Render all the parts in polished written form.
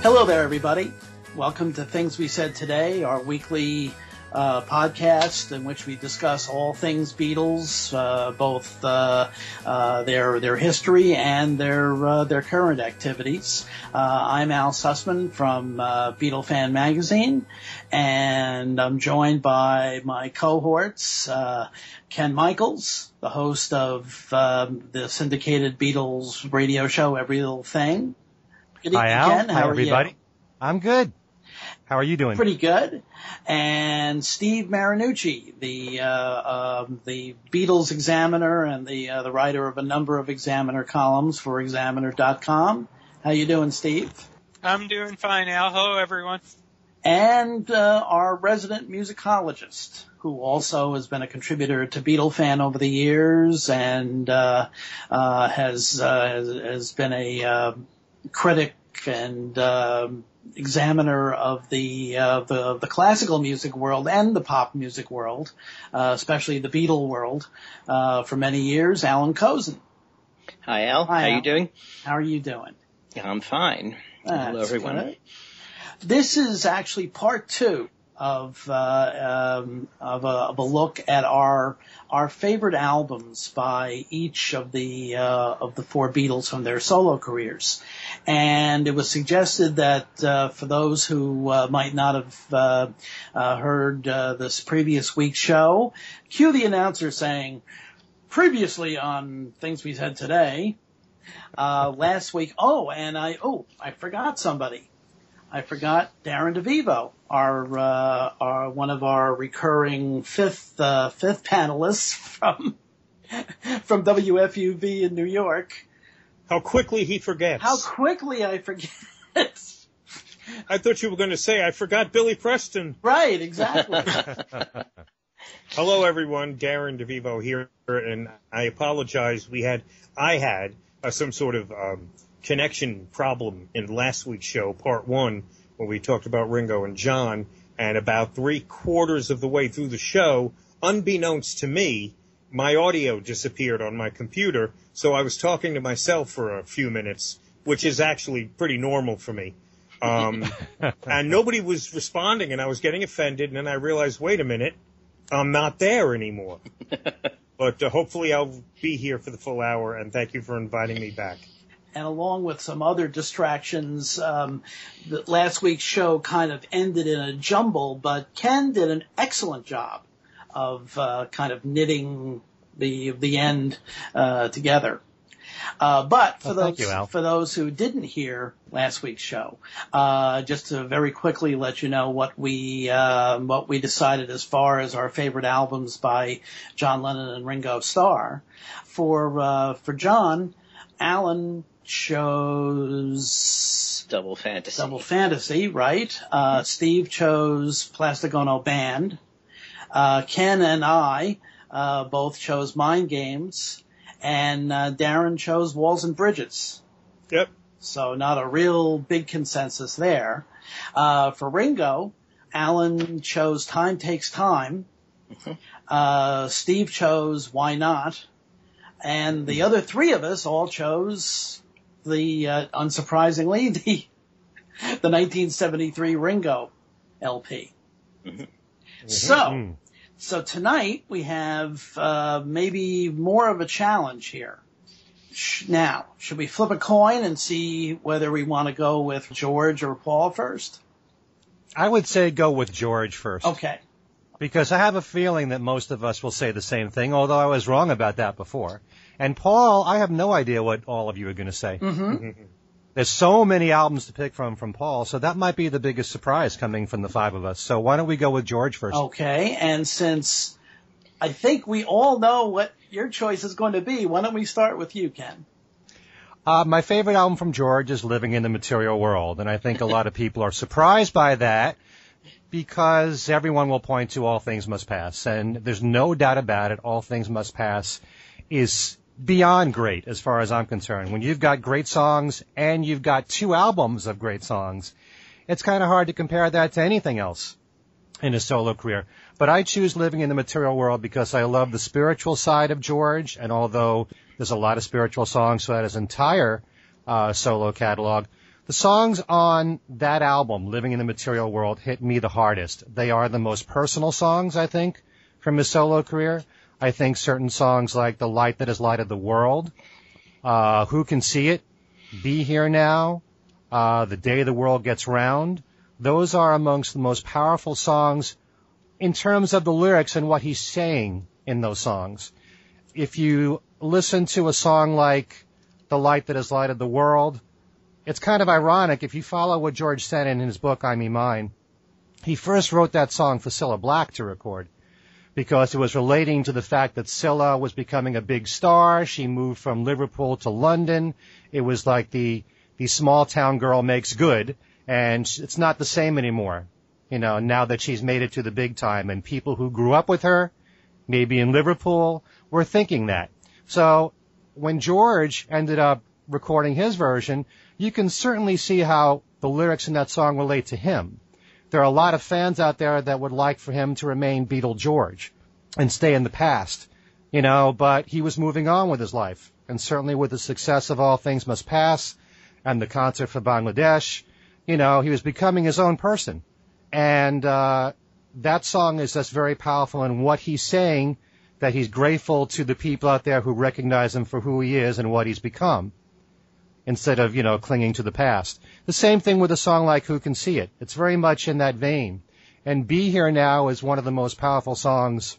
Hello there, everybody. Welcome to Things We Said Today, our weekly podcast in which we discuss all things Beatles, both their history and their current activities. I'm Al Sussman from Beatle Fan Magazine, and I'm joined by my cohorts, Ken Michaels, the host of the syndicated Beatles radio show Every Little Thing. Good evening, Hi, Al. Ken. How Hi, are everybody. you? I'm good. How are you doing? Pretty good. And Steve Marinucci, the Beatles Examiner and the writer of a number of Examiner columns for Examiner.com. How you doing, Steve? I'm doing fine, Al. Hello, everyone. And our resident musicologist, who also has been a contributor to Beatle Fan over the years and has been a critic and examiner of the classical music world and the pop music world, especially the Beatle world, for many years, Allan Kozinn. Hi, Al. Hi, How Al. you doing? How are you doing? I'm fine. Hello, everyone. Good. This is actually part two of a look at our favorite albums by each of the four Beatles from their solo careers. And it was suggested that for those who might not have heard this previous week's show, cue the announcer saying, previously on Things We Said Today, last week, I forgot somebody. I forgot Darren DeVivo, our one of our recurring fifth panelists from WFUV in New York. How quickly he forgets. How quickly I forget. I thought you were going to say, I forgot Billy Preston. Right, exactly. Hello, everyone. Darren DeVivo here, and I apologize. I had some sort of connection problem in last week's show, part one, where we talked about Ringo and John, and about 3/4 of the way through the show, unbeknownst to me, my audio disappeared on my computer, so I was talking to myself for a few minutes, which is actually pretty normal for me. And nobody was responding, and I was getting offended, and then I realized, wait a minute, I'm not there anymore. But hopefully I'll be here for the full hour, and thank you for inviting me back. And along with some other distractions, last week's show kind of ended in a jumble, but Ken did an excellent job of kind of knitting the end together. But for those who didn't hear last week's show, just to very quickly let you know what we decided as far as our favorite albums by John Lennon and Ringo Starr. For John, Allan chose Double Fantasy, right? Steve chose Plastic Ono Band. Ken and I both chose Mind Games, and Darren chose Walls and Bridges. Yep. So not a real big consensus there. For Ringo, Allan chose Time Takes Time. Mm-hmm. Steve chose Why Not? And the other three of us all chose unsurprisingly, the 1973 Ringo LP. Mm-hmm. So tonight we have maybe more of a challenge here. Now, should we flip a coin and see whether we want to go with George or Paul first? I would say go with George first. Okay. Because I have a feeling that most of us will say the same thing, although I was wrong about that before. And Paul, I have no idea what all of you are going to say. Mm-hmm. There's so many albums to pick from Paul, so that might be the biggest surprise coming from the five of us. So why don't we go with George first? Okay, and since I think we all know what your choice is going to be, why don't we start with you, Ken? My favorite album from George is Living in the Material World, and I think a lot of people are surprised by that because everyone will point to All Things Must Pass, and there's no doubt about it, All Things Must Pass is beyond great as far as I'm concerned. When you've got great songs and you've got two albums of great songs, it's kind of hard to compare that to anything else in his solo career. But I choose Living in the Material World because I love the spiritual side of George, and although there's a lot of spiritual songs throughout his entire solo catalog, The songs on that album, Living in the Material World, hit me the hardest. They are the most personal songs, I think, from his solo career. I think certain songs like The Light That Has Lighted the World, Who Can See It, Be Here Now, The Day the World Gets Round, those are amongst the most powerful songs in terms of the lyrics and what he's saying in those songs. If you listen to a song like The Light That Has Lighted the World, it's kind of ironic. If you follow what George said in his book, I Me Mine, he first wrote that song for Cilla Black to record because it was relating to the fact that Cilla was becoming a big star. She moved from Liverpool to London. It was like the small town girl makes good, and it's not the same anymore, now that she's made it to the big time. And people who grew up with her, maybe in Liverpool, were thinking that. So when George ended up recording his version, you can certainly see how the lyrics in that song relate to him. There are a lot of fans out there that would like for him to remain Beatle George and stay in the past, but he was moving on with his life. And certainly with the success of All Things Must Pass and the concert for Bangladesh, he was becoming his own person. And that song is just very powerful in what he's saying, that he's grateful to the people out there who recognize him for who he is and what he's become, instead of, clinging to the past. The same thing with a song like Who Can See It. It's very much in that vein. And Be Here Now is one of the most powerful songs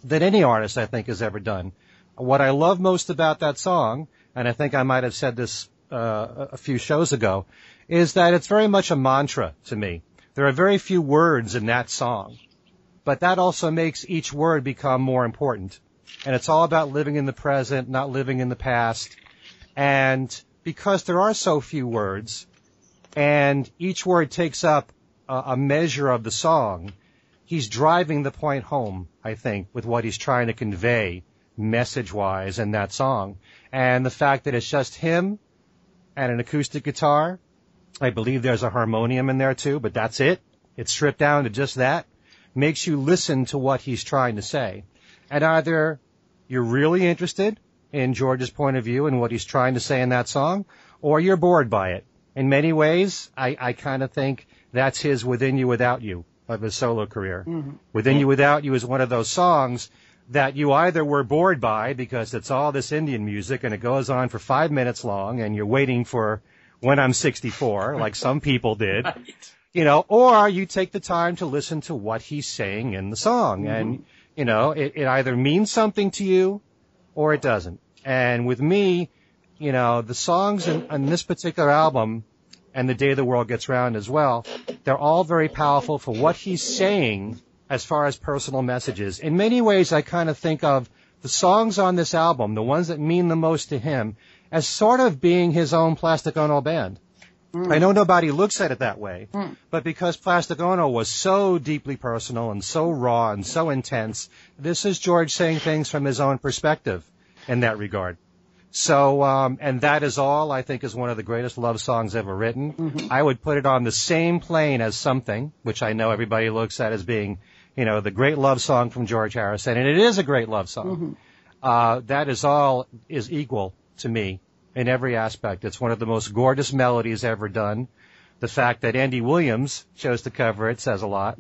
that any artist, I think, has ever done. What I love most about that song, and I think I might have said this a few shows ago, is that it's very much a mantra to me. There are very few words in that song, but that also makes each word become more important. And it's all about living in the present, not living in the past. And because there are so few words, and each word takes up a measure of the song, he's driving the point home, I think, with what he's trying to convey message-wise in that song. And the fact that it's just him and an acoustic guitar, I believe there's a harmonium in there too, but that's it. It's stripped down to just that. Makes you listen to what he's trying to say. And either you're really interested in George's point of view and what he's trying to say in that song, or you're bored by it. In many ways, I kind of think that's his Within You Without You of his solo career. Mm-hmm. Within You Without You is one of those songs that you either were bored by because it's all this Indian music and it goes on for 5 minutes long and you're waiting for When I'm 64, like some people did, right. Or you take the time to listen to what he's saying in the song. Mm-hmm. And, it either means something to you or it doesn't. And with me, the songs on this particular album and The Day the World Gets Round as well, they're all very powerful for what he's saying as far as personal messages. In many ways, I kind of think of the songs on this album, the ones that mean the most to him, as sort of being his own Plastic Ono band. I know nobody looks at it that way, but because Plastic Ono was so deeply personal and so raw and so intense, this is George saying things from his own perspective in that regard. So, and That Is All, I think, is one of the greatest love songs ever written. Mm-hmm. I would put it on the same plane as Something, which I know everybody looks at as being, the great love song from George Harrison, and it is a great love song. Mm-hmm. That Is All is equal to me in every aspect. It's one of the most gorgeous melodies ever done. The fact that Andy Williams chose to cover it says a lot,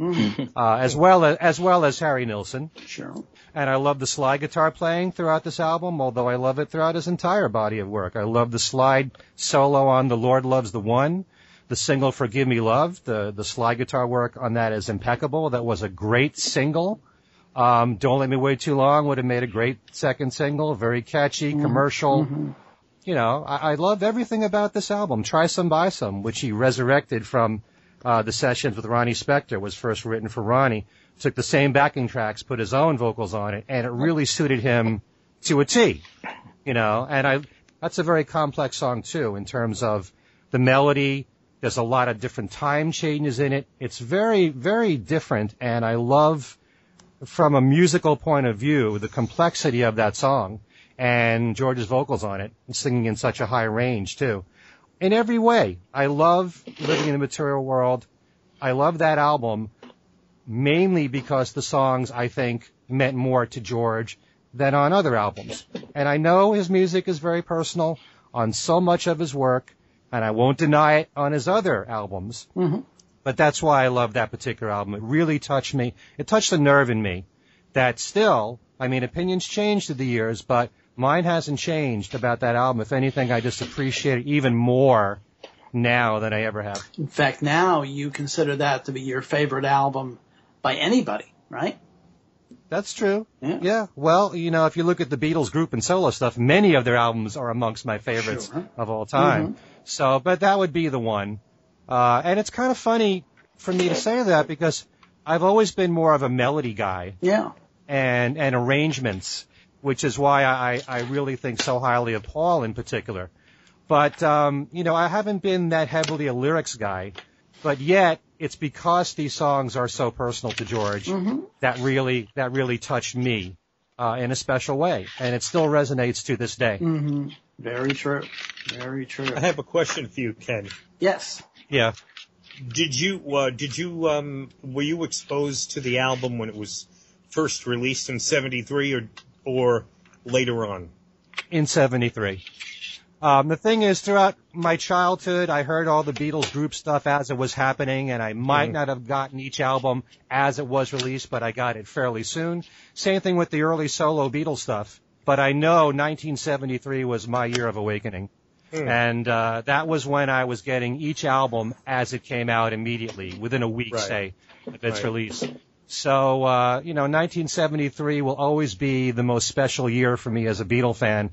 as well as Harry Nilsson. Sure. And I love the slide guitar playing throughout this album, although I love it throughout his entire body of work. I love the slide solo on The Lord Loves the One, the single Forgive Me Love. The slide guitar work on that is impeccable. That was a great single. Don't Let Me Wait Too Long would have made a great second single, very catchy, commercial. Mm-hmm. I love everything about this album. Try Some Buy Some, which he resurrected from the sessions with Ronnie Spector, was first written for Ronnie. Took the same backing tracks, put his own vocals on it, and it really suited him to a T. And that's a very complex song too in terms of the melody. There's a lot of different time changes in it. It's very, very different, and I love, from a musical point of view, the complexity of that song. And George's vocals on it, singing in such a high range, too. In every way, I love Living in the Material World. I love that album, mainly because the songs, I think, meant more to George than on other albums. And I know his music is very personal on so much of his work, and I won't deny it on his other albums. Mm-hmm. But that's why I love that particular album. It really touched me. It touched a nerve in me that still, I mean, opinions changed through the years, but mine hasn't changed about that album. If anything, I just appreciate it even more now than I ever have. In fact, now you consider that to be your favorite album by anybody, right? That's true. Yeah. Well, you know, if you look at the Beatles group and solo stuff, many of their albums are amongst my favorites of all time. Mm-hmm. So, but that would be the one. And it's kind of funny for me to say that because I've always been more of a melody guy. Yeah. And arrangements, which is why I really think so highly of Paul in particular. But, you know, I haven't been that heavily a lyrics guy, but yet it's because these songs are so personal to George that really touched me in a special way. And it still resonates to this day. Mm-hmm. Very true. Very true. I have a question for you, Ken. Yes. Yeah. Were you exposed to the album when it was first released in 73 or later on? In 73. The thing is, throughout my childhood, I heard all the Beatles group stuff as it was happening, and I might not have gotten each album as it was released, but I got it fairly soon. Same thing with the early solo Beatles stuff. But I know 1973 was my year of awakening. And that was when I was getting each album as it came out immediately, within a week, say, of its release. So, you know, 1973 will always be the most special year for me as a Beatle fan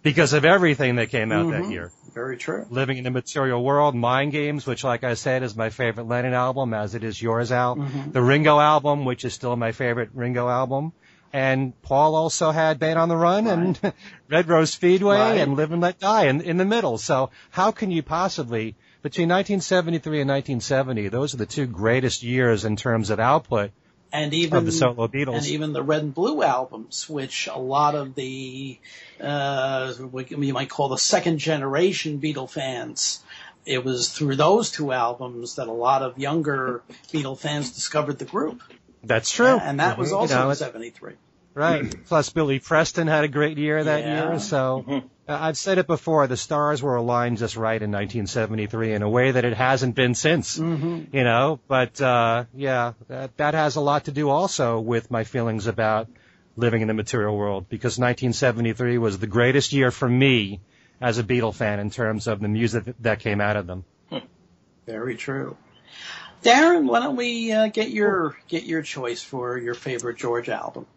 because of everything that came out that year. Very true. Living in the Material World, Mind Games, which, like I said, is my favorite Lennon album, as it is yours, Al. The Ringo album, which is still my favorite Ringo album. And Paul also had Band on the Run and Red Rose Speedway and Live and Let Die in the middle. So how can you possibly, between 1973 and 1970, those are the two greatest years in terms of output of the solo Beatles. And even the Red and Blue albums, which a lot of the, what you might call the second generation Beatle fans, it was through those two albums that a lot of younger Beatle fans discovered the group. That's true. And that was also in 73. Right. Plus, Billy Preston had a great year that year. So I've said it before, the stars were aligned just right in 1973 in a way that it hasn't been since, you know. But, yeah, that has a lot to do also with my feelings about living in the material world, because 1973 was the greatest year for me as a Beatle fan in terms of the music that came out of them. Very true. Darren, why don't we get your choice for your favorite George album?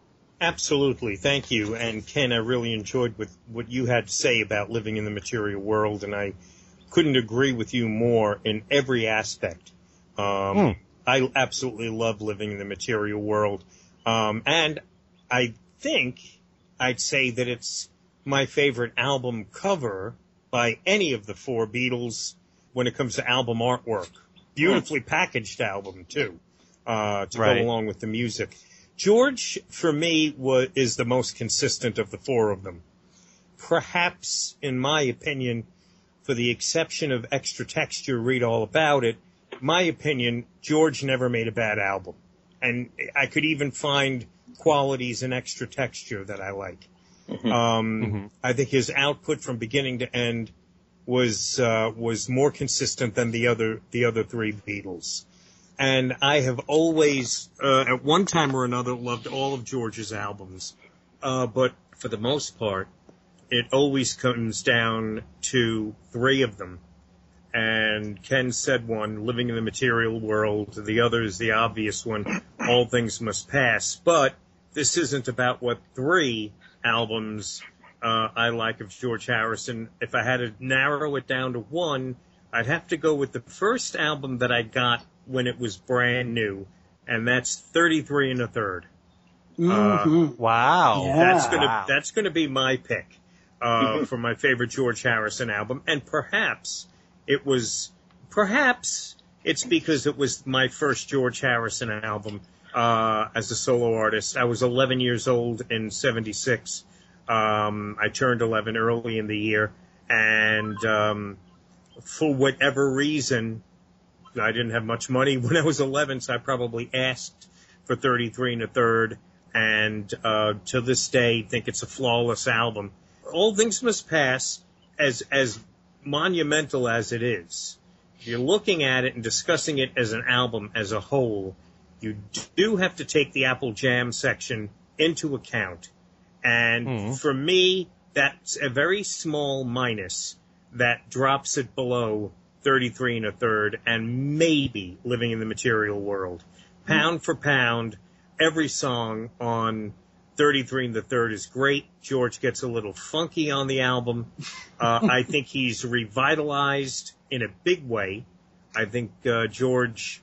Absolutely. Thank you. And Ken, I really enjoyed what you had to say about living in the material world, and I couldn't agree with you more in every aspect. I absolutely love living in the material world. And I think I'd say that it's my favorite album cover by any of the four Beatles when it comes to album artwork. Beautifully packaged album, too, to go along with the music. George, for me, is the most consistent of the four of them. Perhaps, in my opinion, for the exception of Extra Texture, Read All About It, my opinion, George never made a bad album. And I could even find qualities in Extra Texture that I like. I think his output from beginning to end was more consistent than the other three Beatles. And I have always, at one time or another, loved all of George's albums. But for the most part, it always comes down to three of them. And Ken said one, Living in the Material World. The other is the obvious one, All Things Must Pass. But this isn't about what three albums I like of George Harrison. If I had to narrow it down to one, I'd have to go with the first album that I got when it was brand new, and that's 33 1/3. Wow. Yeah. That's gonna be my pick for my favorite George Harrison album, and perhaps it's because it was my first George Harrison album as a solo artist. I was 11 years old in 76. I turned 11 early in the year, and for whatever reason, I didn't have much money when I was 11, so I probably asked for 33 1/3, and to this day think it's a flawless album. All Things Must Pass, as monumental as it is, if you're looking at it and discussing it as an album as a whole, you do have to take the Apple Jam section into account. And for me, that's a very small minus that drops it below 33 1/3 and maybe Living in the Material World. Pound for pound, every song on 33 1/3 is great. George gets a little funky on the album. I think he's revitalized in a big way. I think George,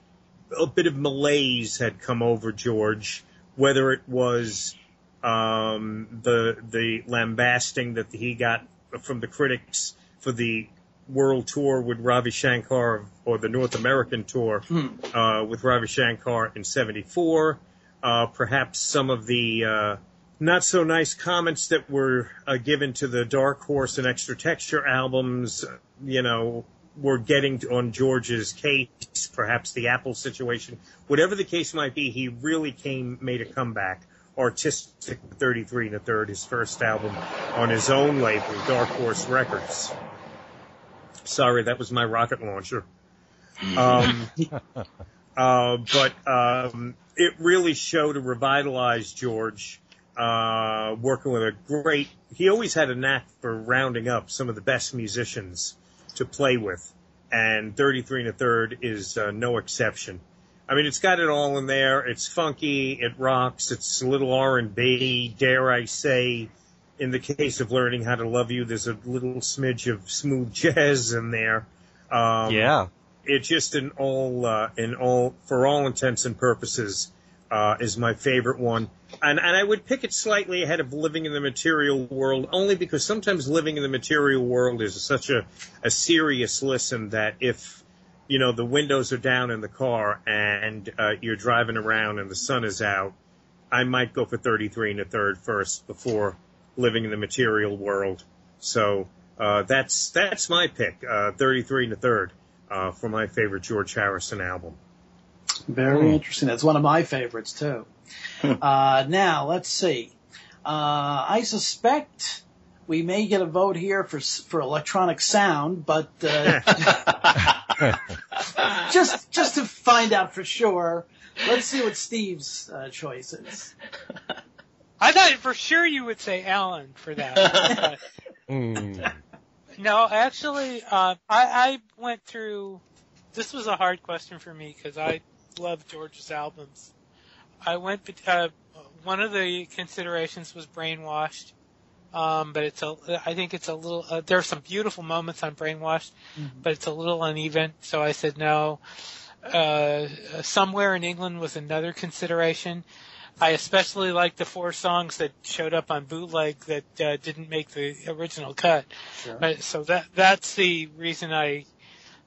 a bit of malaise had come over George, whether it was the lambasting that he got from the critics for the world tour with Ravi Shankar, or the North American tour with Ravi Shankar in '74. Perhaps some of the not so nice comments that were given to the Dark Horse and Extra Texture albums, were getting on George's case. Perhaps the Apple situation, whatever the case might be, he really made a comeback. Artistic 33 1/3, his first album on his own label, Dark Horse Records. Sorry, that was my rocket launcher. But it really showed a revitalized George, working with he always had a knack for rounding up some of the best musicians to play with, and 33 1/3 is no exception. I mean, it's got it all in there. It's funky, it rocks, it's a little R&B, dare I say. In the case of Learning How to Love You, there's a little smidge of smooth jazz in there. It's just for all intents and purposes, is my favorite one. And I would pick it slightly ahead of Living in the Material World, only because sometimes Living in the Material World is such a serious listen that if, the windows are down in the car and you're driving around and the sun is out, I might go for 33 1/3 first before Living in the Material World. So that's my pick, 33 1/3, for my favorite George Harrison album. Very interesting. That's one of my favorites, too. Now, let's see. I suspect we may get a vote here for electronic sound, but just to find out for sure, let's see what Steve's choice is. I thought for sure you would say Allan for that. No, actually, I went through. This was a hard question for me because I love George's albums. I went. One of the considerations was Brainwashed, but I think it's a little. There are some beautiful moments on Brainwashed, but it's a little uneven. So I said no. Somewhere in England was another consideration. I especially like the 4 songs that showed up on bootleg that didn't make the original cut. Sure. So that's the reason I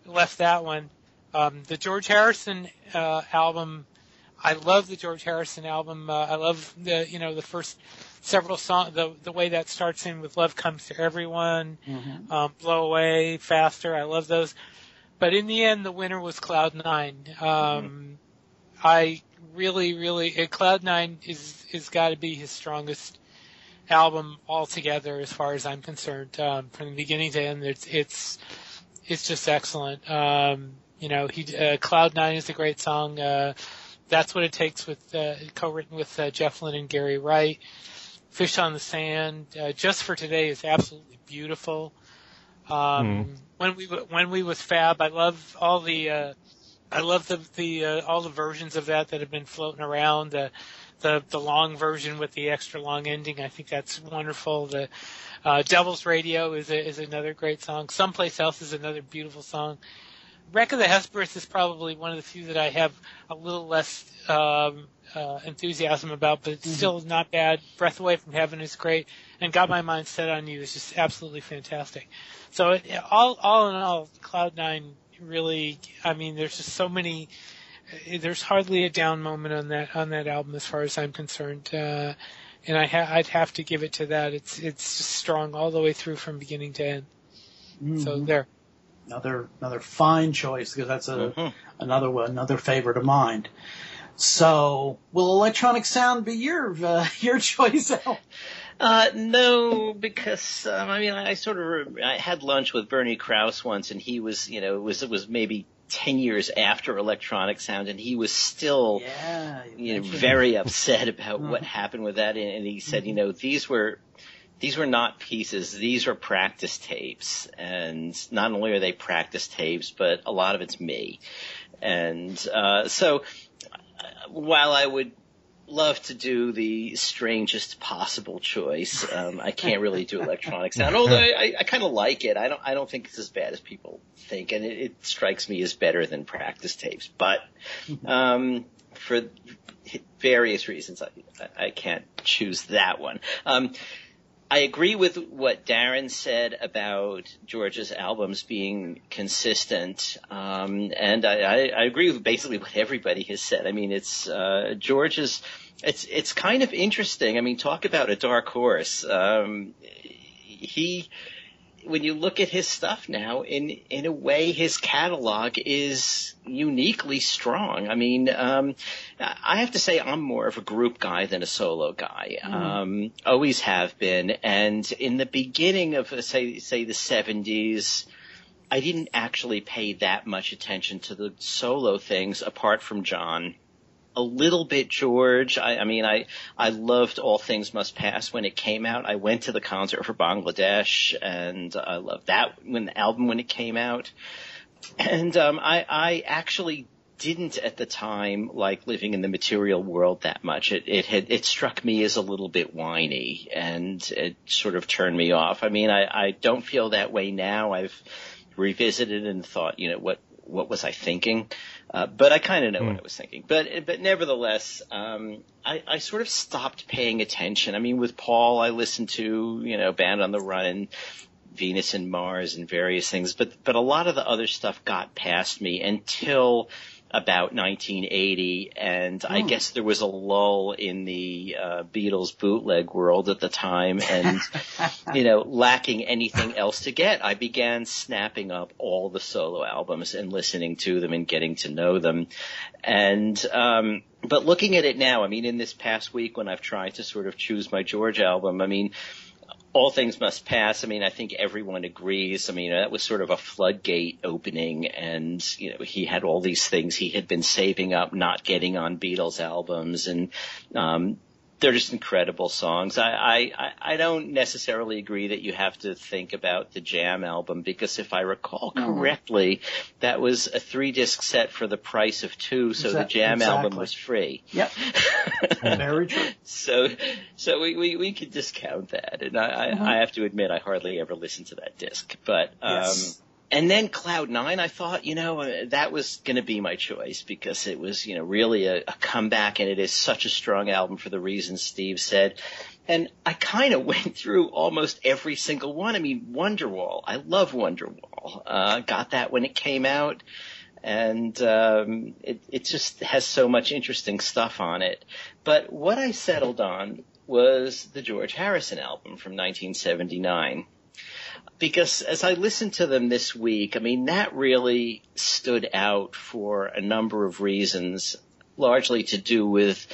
left that one. The George Harrison album, I love the George Harrison album. I love the first several songs, the way that starts in with Love Comes to Everyone, Blow Away, Faster. I love those. But in the end, the winner was Cloud 9. I really, Cloud 9 is got to be his strongest album altogether, as far as I'm concerned. From the beginning to end, it's just excellent. Cloud 9 is a great song. That's What It Takes, with co-written with Jeff Lynne and Gary Wright. Fish on the Sand, Just for Today is absolutely beautiful. When we was Fab, I love all the. I love all the versions of that have been floating around. The long version with the extra long ending, I think that's wonderful. The Devil's Radio is another great song. Someplace Else is another beautiful song. Wreck of the Hesperus is probably one of the few that I have a little less enthusiasm about, but it's still not bad. Breath Away from Heaven is great, and Got My Mind Set on You is just absolutely fantastic. So all in all, Cloud 9 really, there's just so many. There's hardly a down moment on that album, as far as I'm concerned, and I'd have to give it to that. It's just strong all the way through from beginning to end. So there. Another fine choice, because that's another favorite of mine. So, will electronic sound be your choice, Al? No, because I had lunch with Bernie Krause once, and he was, it was maybe 10 years after Electronic Sound, and he was still, very upset about what happened with that. And he said, these were not pieces; these are practice tapes, and not only are they practice tapes, but a lot of it's me. And so, while I would love to do the strangest possible choice, I can't really do Electronic Sound, although I kind of like it. I don't think it's as bad as people think, and it strikes me as better than practice tapes. But for various reasons, I can't choose that one. I agree with what Darren said about George's albums being consistent, and I agree with basically what everybody has said. I mean, it's George's. It's kind of interesting. I mean, talk about a dark horse. When you look at his stuff now, in a way, his catalog is uniquely strong. I mean, I have to say I'm more of a group guy than a solo guy. Always have been. And in the beginning of, say the 70s, I didn't actually pay that much attention to the solo things apart from John. A little bit George. I loved All Things Must Pass when it came out. I went to the concert for Bangladesh, and I loved that when it came out. And I actually didn't at the time like Living in the Material World that much. It struck me as a little bit whiny, and it sort of turned me off. I mean, I don't feel that way now. I've revisited and thought, what was I thinking? But I kind of know what I was thinking. But nevertheless, I sort of stopped paying attention. I mean, with Paul, I listened to, Band on the Run and Venus and Mars and various things. But a lot of the other stuff got past me until about 1980, and I guess there was a lull in the Beatles bootleg world at the time, and lacking anything else to get, I began snapping up all the solo albums and listening to them and getting to know them. And but looking at it now, I mean, in this past week when I've tried to sort of choose my George album, I mean, All Things Must Pass. I mean, I think everyone agrees. I mean, that was sort of a floodgate opening, and, he had all these things he had been saving up, not getting on Beatles albums, and they're just incredible songs. I don't necessarily agree that you have to think about the Jam album, because if I recall correctly, that was a 3-disc set for the price of 2, so the Jam album was free. Yep. Very true. So we could discount that, and I have to admit I hardly ever listened to that disc, but yes. And then Cloud 9, I thought, that was going to be my choice, because it was, really a comeback, and it is such a strong album for the reasons Steve said. And I kind of went through almost every single one. I mean, Wonderwall. I love Wonderwall. Got that when it came out. And it just has so much interesting stuff on it. But what I settled on was the George Harrison album from 1979. Because as I listened to them this week, I mean, that really stood out for a number of reasons, largely to do with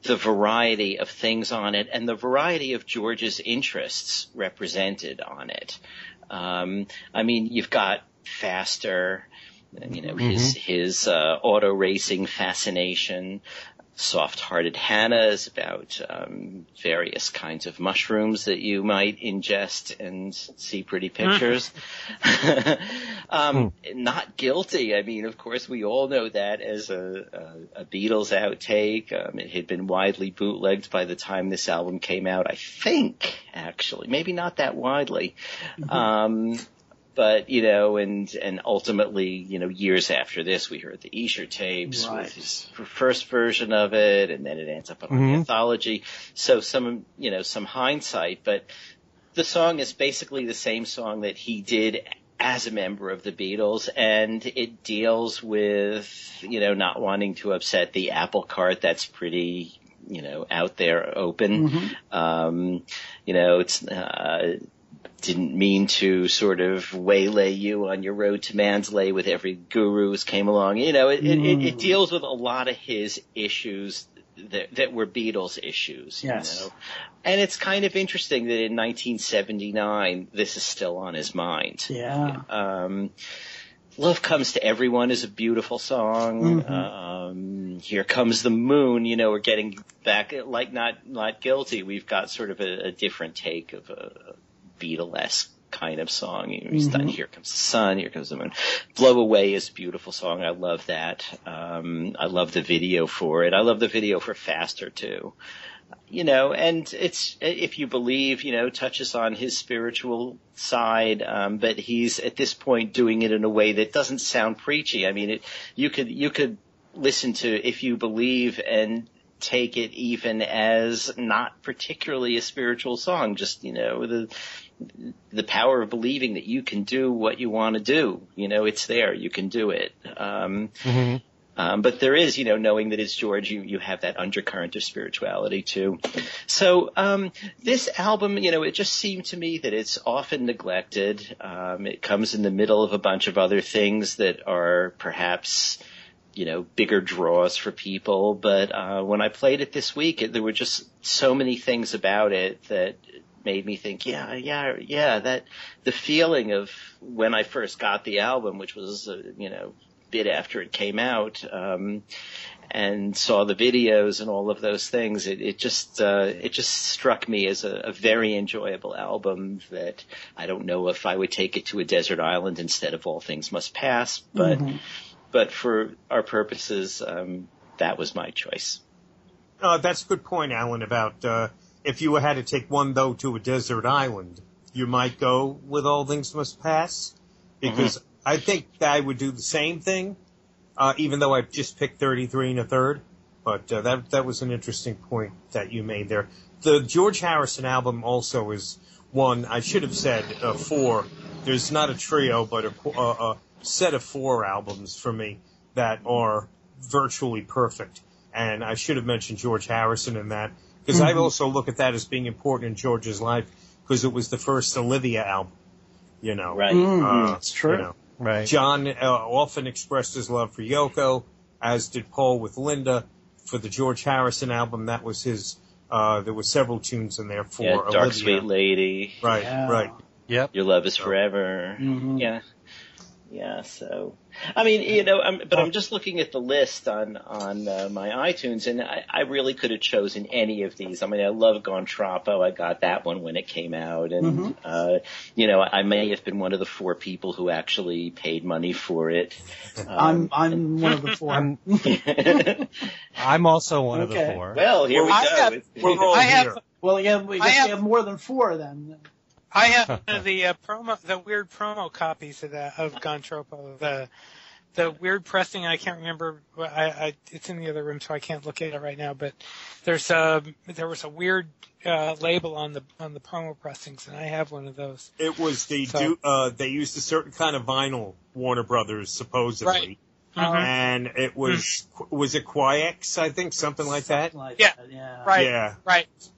the variety of things on it and the variety of George's interests represented on it. I mean, you've got Faster, his auto racing fascination. Soft-Hearted Hannah is about various kinds of mushrooms that you might ingest and see pretty pictures. Not Guilty. I mean, of course, we all know that as a Beatles outtake. It had been widely bootlegged by the time this album came out, I think, actually. Maybe not that widely. But, and ultimately, years after this, we heard the Escher tapes with his first version of it, and then it ends up on an anthology. So some hindsight, but the song is basically the same song that he did as a member of the Beatles, and it deals with, not wanting to upset the apple cart that's pretty, out there open. It's, didn't mean to sort of waylay you on your road to Mansley with every guru who came along. It deals with a lot of his issues that were Beatles issues. Yes. You know? And it's kind of interesting that in 1979, this is still on his mind. Yeah. Love Comes to Everyone is a beautiful song. Mm-hmm. Here Comes the Moon, you know, we're getting back, like Not Guilty. We've got sort of a different take of a Beatlesque kind of song. He's done Here Comes the Sun, Here Comes the Moon. Blow Away is a beautiful song. I love that. I love the video for it. I love the video for Faster too. You know, and it's, If You Believe, you know, touches on his spiritual side, but he's at this point doing it in a way that doesn't sound preachy. I mean, you could listen to If You Believe and take it even as not particularly a spiritual song, just, you know, the power of believing that you can do what you want to do. You know, it's there. You can do it. But there is, you know, knowing that it's George, you have that undercurrent of spirituality too. So, this album, you know, it just seemed to me that it's often neglected. It comes in the middle of a bunch of other things that are perhaps, you know, bigger draws for people. But, when I played it this week, there were just so many things about it that made me think, that the feeling of when I first got the album, which was, you know, bit after it came out, and saw the videos and all of those things, it just struck me as a very enjoyable album that I don't know if I would take it to a desert island instead of All Things Must Pass, but for our purposes, that was my choice. That's a good point, Alan, about if you had to take one, though, to a desert island, you might go with All Things Must Pass, because I think that I would do the same thing, even though I just picked 33 1/3. But that was an interesting point that you made there. The George Harrison album also is one, I should have said 4. There's not a trio, but a set of 4 albums for me that are virtually perfect. And I should have mentioned George Harrison in that, because I also look at that as being important in George's life, because it was the first Olivia album, you know. Right. That's true. You know. Right. John often expressed his love for Yoko, as did Paul with Linda. For the George Harrison album, that was his. There were several tunes in there for Olivia. Dark Sweet Lady. Right, right. Yep. Your Love Is Forever. Yeah. So, I mean, you know, I'm just looking at the list on my iTunes, and I really could have chosen any of these. I mean, I love Gone Troppo. I got that one when it came out, and you know, I may have been one of the 4 people who actually paid money for it. I'm one of the 4. I'm also one of the 4. Well, here we go. We're all here. Well, again, we have more than 4 then. I have the weird promo copies of Gone Troppo, the weird pressing. I can't remember. It's in the other room, so I can't look at it right now. But there was a weird label on the promo pressings, and I have one of those. It was they used a certain kind of vinyl, Warner Brothers supposedly, and it was it Quiex, I think, something like that. Right.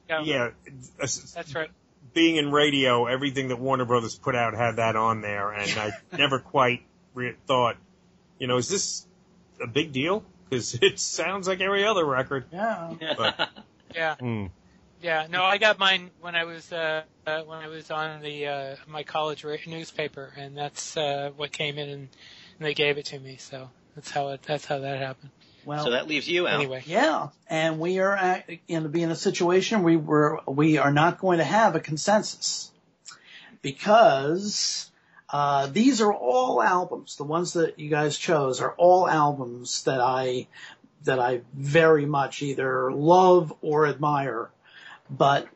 Yeah, that's right. Being in radio, everything that Warner Brothers put out had that on there, and I never quite thought, you know, is this a big deal? Because it sounds like every other record. Yeah. But, Yeah. No, I got mine when I was on the my college newspaper, and that's what came in, and they gave it to me. So that's how that happened. Well, so that leaves you, Al. Anyway. Yeah, and we are going to be in a situation we are not going to have a consensus, because these are all albums. The ones that you guys chose are all albums that I very much either love or admire. But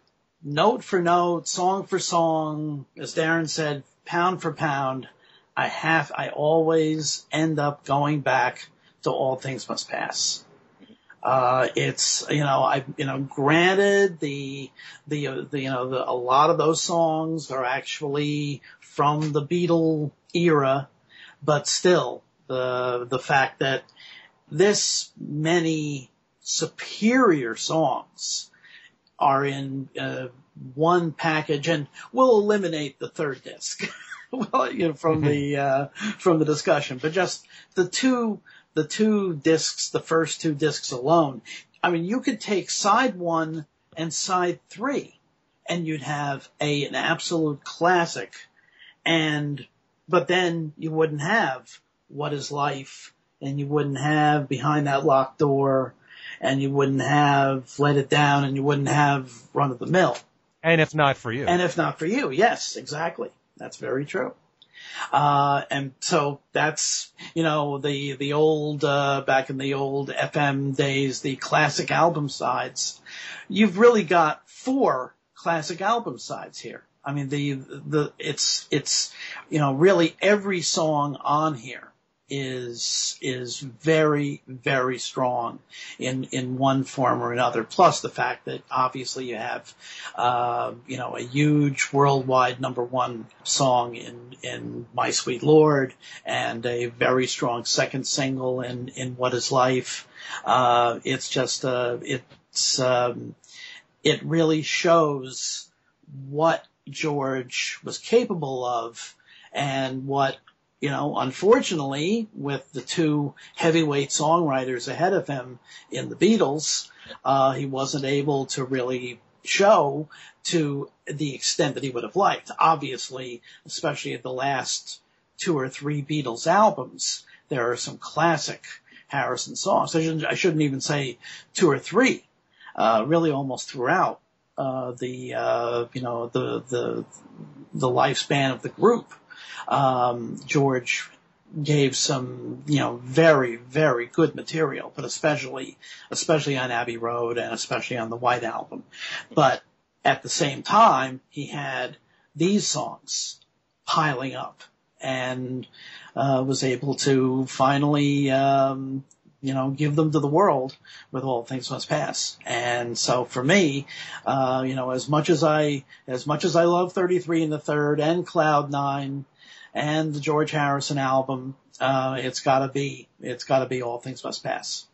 note for note, song for song, as Darren said, pound for pound, I always end up going back to All Things Must Pass. It's, granted a lot of those songs are actually from the Beatle era, but still the fact that this many superior songs are in one package, and we'll eliminate the third disc from the discussion, but just the two discs, the first 2 discs alone, I mean, you could take side 1 and side 3, and you'd have an absolute classic. But then you wouldn't have What Is Life, and you wouldn't have Behind That Locked Door, and you wouldn't have Let It Down, and you wouldn't have Run of the Mill. And If Not For You. And If Not For You, yes, exactly. That's very true. And so that's, the old, back in the old FM days, the classic album sides. You've really got 4 classic album sides here. I mean, it's, really every song on here is very, very strong in one form or another. Plus the fact that obviously you have, a huge worldwide #1 song in My Sweet Lord, and a very strong second single in What Is Life. It's just, it really shows what George was capable of, and what, unfortunately, with the 2 heavyweight songwriters ahead of him in the Beatles, he wasn't able to really show to the extent that he would have liked. Obviously, especially at the last 2 or 3 Beatles albums, there are some classic Harrison songs. I shouldn't even say 2 or 3, really almost throughout the lifespan of the group. George gave some, very, very good material, but especially on Abbey Road, and especially on the White Album. But at the same time, he had these songs piling up, and was able to finally, give them to the world with All Things Must Pass. And so for me, as much as I love 33 and the Third and Cloud 9 and the George Harrison album, it's gotta be All Things Must Pass.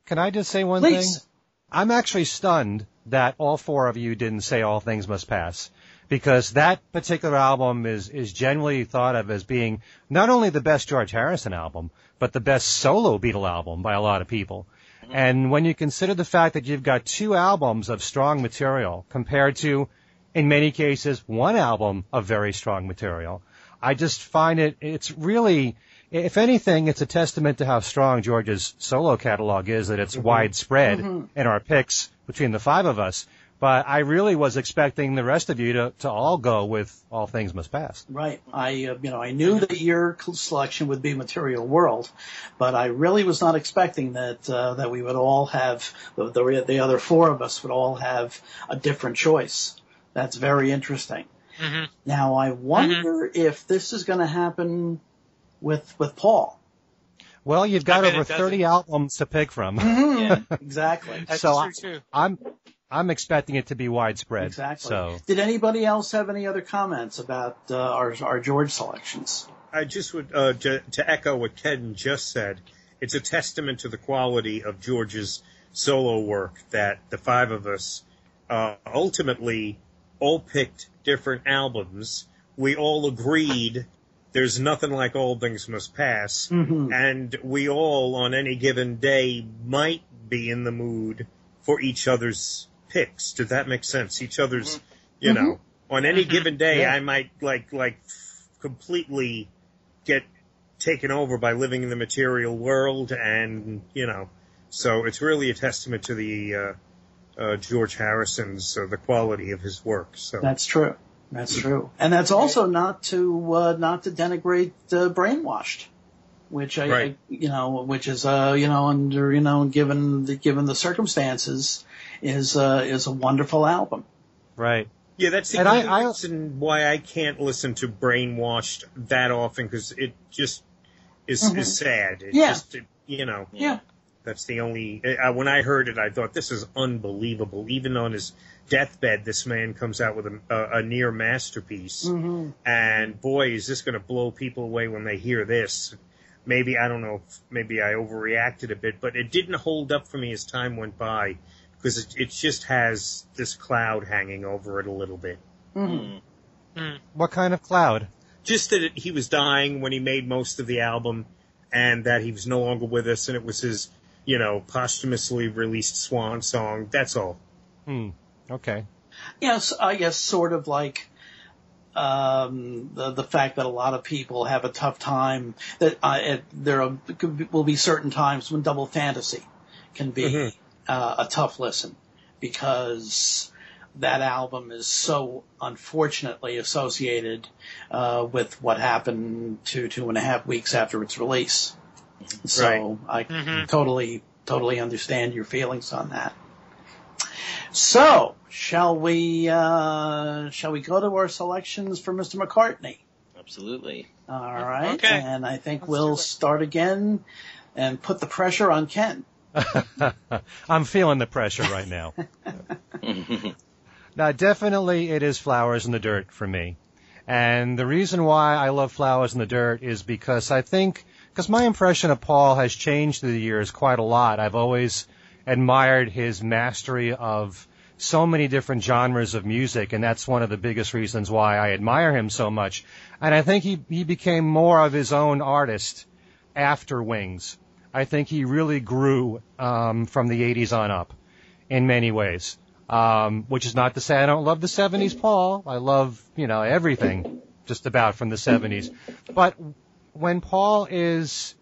Can I just say one Please. thing? I'm actually stunned that all 4 of you didn't say All Things Must Pass, because that particular album is generally thought of as being not only the best George Harrison album, but the best solo Beatle album by a lot of people. And when you consider the fact that you've got 2 albums of strong material compared to, in many cases, 1 album of very strong material, I just find it's really, if anything, it's a testament to how strong George's solo catalog is, that it's widespread in our picks between the 5 of us. But I really was expecting the rest of you to all go with All Things Must Pass. Right. I knew that your selection would be Material World, but I really was not expecting that we would all have, the other 4 of us would all have a different choice. That's very interesting. Mm-hmm. Now, I wonder if this is going to happen with Paul. Well, you've got over 30 albums to pick from. Yeah, exactly. That's so true, too. I'm expecting it to be widespread. Exactly. So. Did anybody else have any other comments about our George selections? I just would, to echo what Ken just said, it's a testament to the quality of George's solo work that the 5 of us ultimately all picked different albums. We all agreed there's nothing like All Things Must Pass, and we all, on any given day, might be in the mood for each other's picks. Did that make sense? Each other's, on any given day, I might like completely get taken over by living in the material world, and so it's really a testament to the George Harrison's the quality of his work. So that's true. That's true, and that's also not to denigrate Brainwashed, which which is under given the circumstances is a wonderful album. Right. Yeah, that's the reason why I can't listen to Brainwashed that often, because it just is sad. It just, Yeah. That's the only. When I heard it, I thought, this is unbelievable. Even on his deathbed, this man comes out with a near masterpiece. And boy, is this going to blow people away when they hear this. Maybe, I don't know, maybe I overreacted a bit, but it didn't hold up for me as time went by, because it just has this cloud hanging over it a little bit. What kind of cloud? Just that he was dying when he made most of the album, and that he was no longer with us, and it was his posthumously released swan song. That's all. Okay. Yes, I guess sort of like the fact that a lot of people have a tough time, that will be certain times when Double Fantasy can be a tough listen, because that album is so unfortunately associated with what happened 2.5 weeks after its release. So I totally understand your feelings on that. So, shall we go to our selections for Mr. McCartney? Absolutely. All right. Okay. And I think we'll start again and put the pressure on Ken. I'm feeling the pressure right now. Now, definitely it is Flowers in the Dirt for me. And the reason why I love Flowers in the Dirt is because my impression of Paul has changed through the years quite a lot. I've always admired his mastery of so many different genres of music, and that's one of the biggest reasons why I admire him so much. And I think he became more of his own artist after Wings. I think he really grew from the 80s on up in many ways, which is not to say I don't love the 70s Paul. I love, everything just about from the 70s. But when Paul is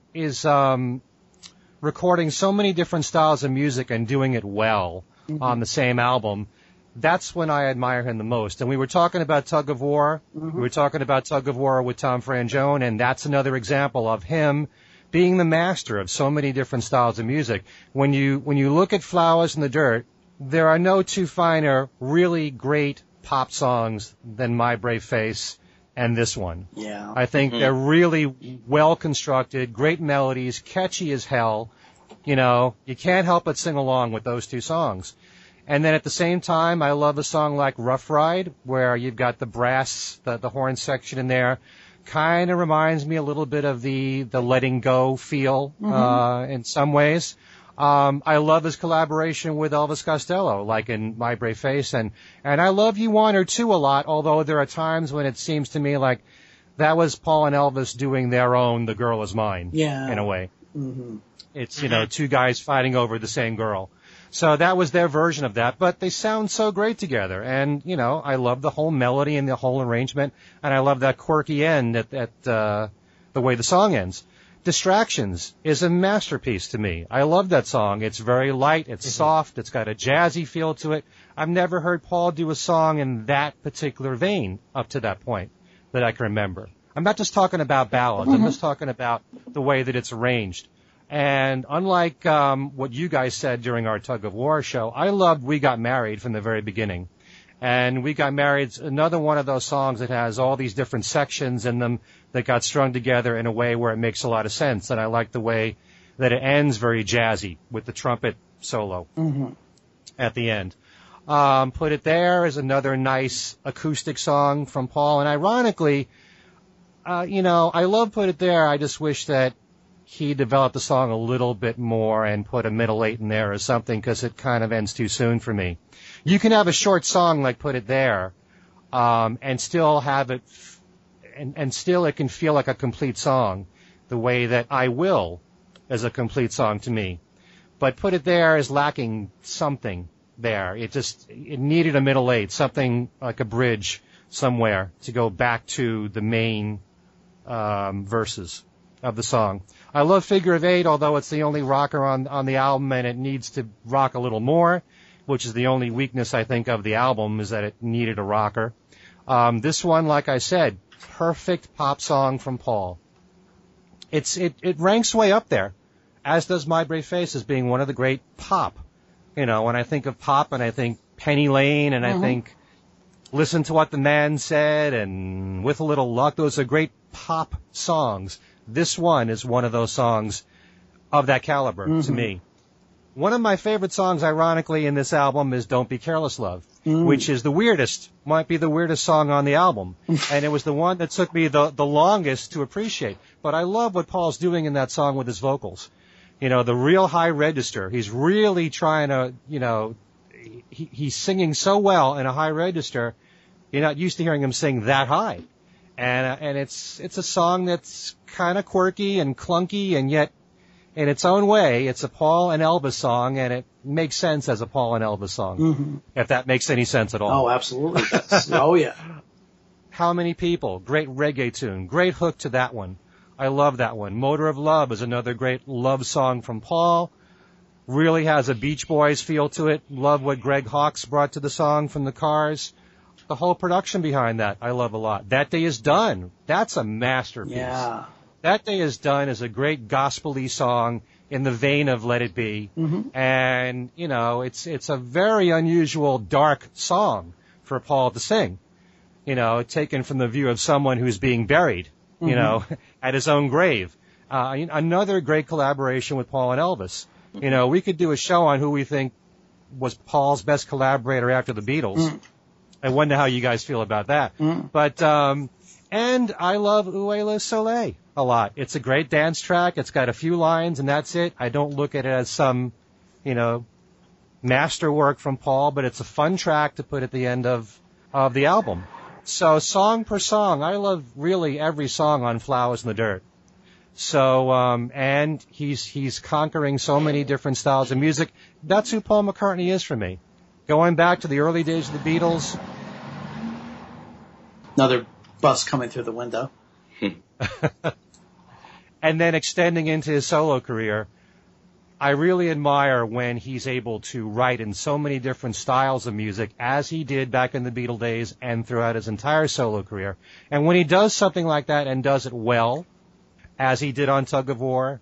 recording so many different styles of music and doing it well on the same album, that's when I admire him the most. And we were talking about Tug of War. We were talking about Tug of War with Tom Frangione, and that's another example of him being the master of so many different styles of music. When you look at Flowers in the Dirt, there are no two finer, really great pop songs than My Brave Face and this one. Yeah. I think they're really well constructed, great melodies, catchy as hell. You can't help but sing along with those two songs. And then at the same time, I love a song like Rough Ride, where you've got the brass, the horn section in there. Kind of reminds me a little bit of the Letting Go feel in some ways. I love his collaboration with Elvis Costello, like in My Brave Face, and I love You Want Her Too a lot, although there are times when it seems to me like that was Paul and Elvis doing their own The Girl Is Mine, in a way. It's, two guys fighting over the same girl. So that was their version of that, but they sound so great together, and, I love the whole melody and the whole arrangement, and I love that quirky end at the way the song ends. Distractions is a masterpiece to me. I love that song. It's very light. It's soft. It's got a jazzy feel to it. I've never heard Paul do a song in that particular vein up to that point that I can remember. I'm not just talking about ballads. I'm just talking about the way that it's arranged. And unlike what you guys said during our Tug of War show, I loved We Got Married from the very beginning. And We Got Married's another one of those songs that has all these different sections in them that got strung together in a way where it makes a lot of sense. And I like the way that it ends very jazzy with the trumpet solo at the end. Put It There is another nice acoustic song from Paul. And ironically, I love Put It There. I just wish that he developed the song a little bit more and put a middle eight in there or something, because it kind of ends too soon for me. You can have a short song like Put It There, and still have it, and still it can feel like a complete song, the way that I Will is a complete song to me. But Put It There is lacking something there. It needed a middle eight, something like a bridge somewhere to go back to the main verses of the song. I love Figure of Eight, although it's the only rocker on the album, and it needs to rock a little more, which is the only weakness, I think, of the album, is that it needed a rocker. This one, like I said, perfect pop song from Paul. It ranks way up there, as does My Brave Face as being one of the great pop. When I think of pop, and I think Penny Lane, and I think Listen to What the Man Said, and With a Little Luck, those are great pop songs. This one is one of those songs of that caliber to me. One of my favorite songs, ironically, in this album is Don't Be Careless, Love, which is might be the weirdest song on the album. And it was the one that took me the longest to appreciate. But I love what Paul's doing in that song with his vocals. The real high register. He's really trying to, he's singing so well in a high register. You're not used to hearing him sing that high. And it's a song that's kind of quirky and clunky, and yet in its own way, it's a Paul and Elvis song, and it makes sense as a Paul and Elvis song, if that makes any sense at all. Oh, absolutely. Oh, yeah. How Many People, great reggae tune, great hook to that one. I love that one. Motor of Love is another great love song from Paul. Really has a Beach Boys feel to it. Love what Greg Hawkes brought to the song from the Cars. The whole production behind that, I love a lot. That Day Is Done, that's a masterpiece. Yeah. That Day Is Done is a great gospel-y song in the vein of Let It Be. And, you know, it's a very unusual, dark song for Paul to sing. You know, taken from the view of someone who's being buried, you know, at his own grave. Another great collaboration with Paul and Elvis. You know, we could do a show on who we think was Paul's best collaborator after the Beatles. I wonder how you guys feel about that. But, and I love Où Le Soleil a lot. It's a great dance track. It's got a few lines, and that's it. I don't look at it as some, you know, masterwork from Paul, but it's a fun track to put at the end of the album. So song per song, I love really every song on Flowers in the Dirt. So, and he's conquering so many different styles of music. That's who Paul McCartney is for me. Going back to the early days of the Beatles. Another bus coming through the window. And then extending into his solo career, I really admire when he's able to write in so many different styles of music, as he did back in the Beatle days and throughout his entire solo career. And when he does something like that and does it well, as he did on Tug of War,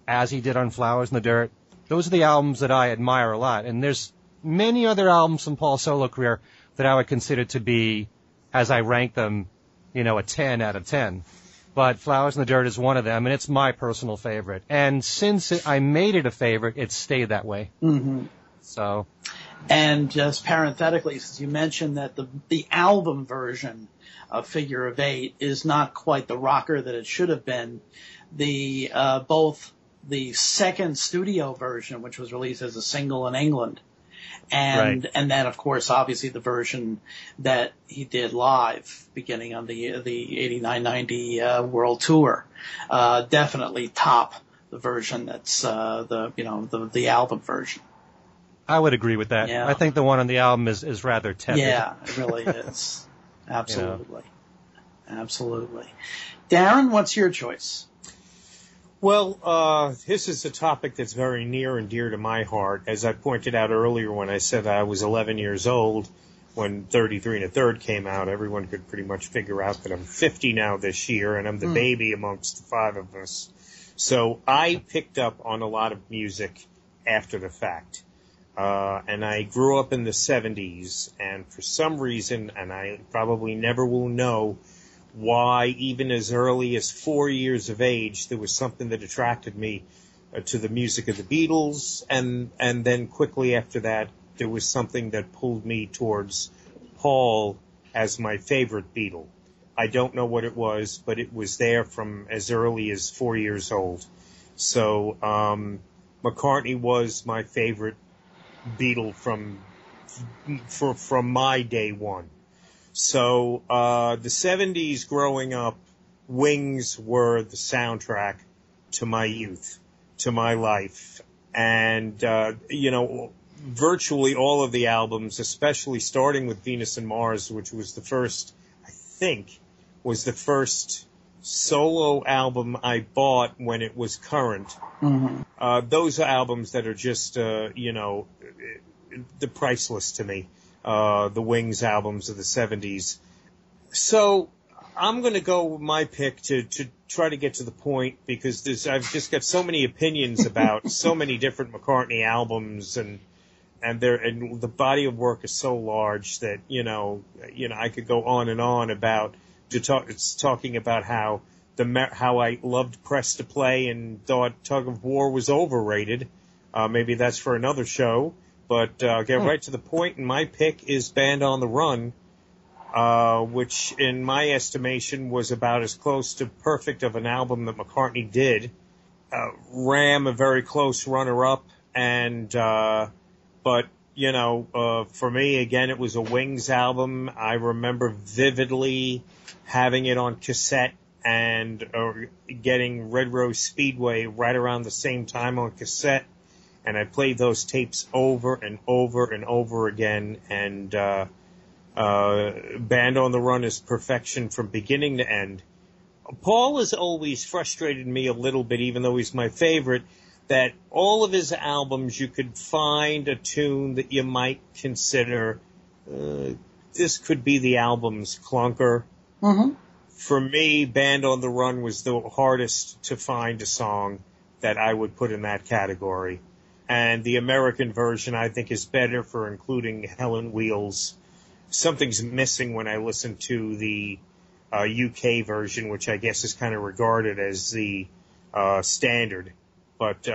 as he did on Flowers in the Dirt, those are the albums that I admire a lot. And there's many other albums from Paul's solo career that I would consider to be, as I rank them, you know, a 10 out of 10. But Flowers in the Dirt is one of them, and it's my personal favorite. And since I made it a favorite, it's stayed that way. So, and just parenthetically, since you mentioned that the album version of Figure of Eight is not quite the rocker that it should have been, the both the second studio version, which was released as a single in England, and then of course obviously the version that he did live beginning on the 89-90 world tour, definitely top the version that's the album version. I would agree with that. Yeah. I think the one on the album is rather tepid. Yeah, it really is. Absolutely. Absolutely. Darren, what's your choice? Well, this is a topic that's very near and dear to my heart. As I pointed out earlier when I said I was 11 years old when 33 1/3 came out, everyone could pretty much figure out that I'm 50 now this year, and I'm the baby amongst the five of us. So I picked up on a lot of music after the fact. And I grew up in the 70s, and for some reason, and I probably never will know why, even as early as 4 years of age, there was something that attracted me to the music of the Beatles, and then quickly after that, there was something that pulled me towards Paul as my favorite Beatle. I don't know what it was, but it was there from as early as 4 years old. So McCartney was my favorite Beatle from my day one. So the 70s growing up, Wings were the soundtrack to my youth, to my life. And, virtually all of the albums, especially starting with Venus and Mars, which was the first, I think, was the first solo album I bought when it was current. Those are albums that are just, they're priceless to me. The Wings albums of the 70s. So I'm going to go with my pick to try to get to the point, because I've just got so many opinions about so many different McCartney albums, and the body of work is so large that, I could go on and on about talking about how I loved Press to Play and thought Tug of War was overrated. Maybe that's for another show. But I'll get right to the point, and my pick is Band on the Run, which in my estimation was about as close to perfect of an album that McCartney did. Ram, a very close runner-up, but for me, again, it was a Wings album. I remember vividly having it on cassette, and getting Red Rose Speedway right around the same time on cassette. And I played those tapes over and over and over again. And Band on the Run is perfection from beginning to end. Paul has always frustrated me a little bit, even though he's my favorite, that all of his albums you could find a tune that you might consider this could be the album's clunker. Mm-hmm. For me, Band on the Run was the hardest to find a song that I would put in that category. And the American version, I think, is better for including Helen Wheels. Something's missing when I listen to the UK version, which I guess is kind of regarded as the standard. But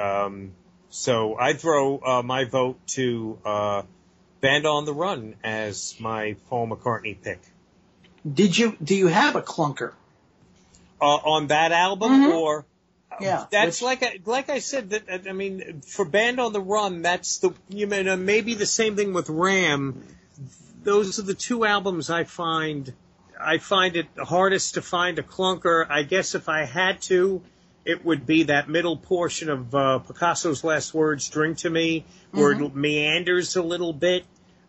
so I throw my vote to Band on the Run as my Paul McCartney pick. Do you have a clunker? On that album, mm-hmm. or yeah, that's like I said. That I mean, for Band on the Run, that's maybe the same thing with Ram. Those are the two albums I find it hardest to find a clunker. I guess if I had to, it would be that middle portion of Picasso's Last Words, Drink to Me, where mm-hmm. it meanders a little bit.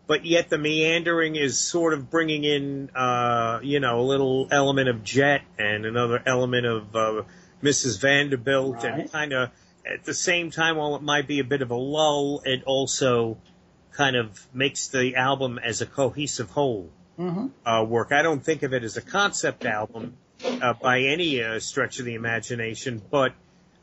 But yet the meandering is sort of bringing in, a little element of Jet and another element of Mrs. Vanderbilt. Right. And kind of at the same time, while it might be a bit of a lull, it also kind of makes the album as a cohesive whole mm-hmm. Work. I don't think of it as a concept album by any stretch of the imagination, but,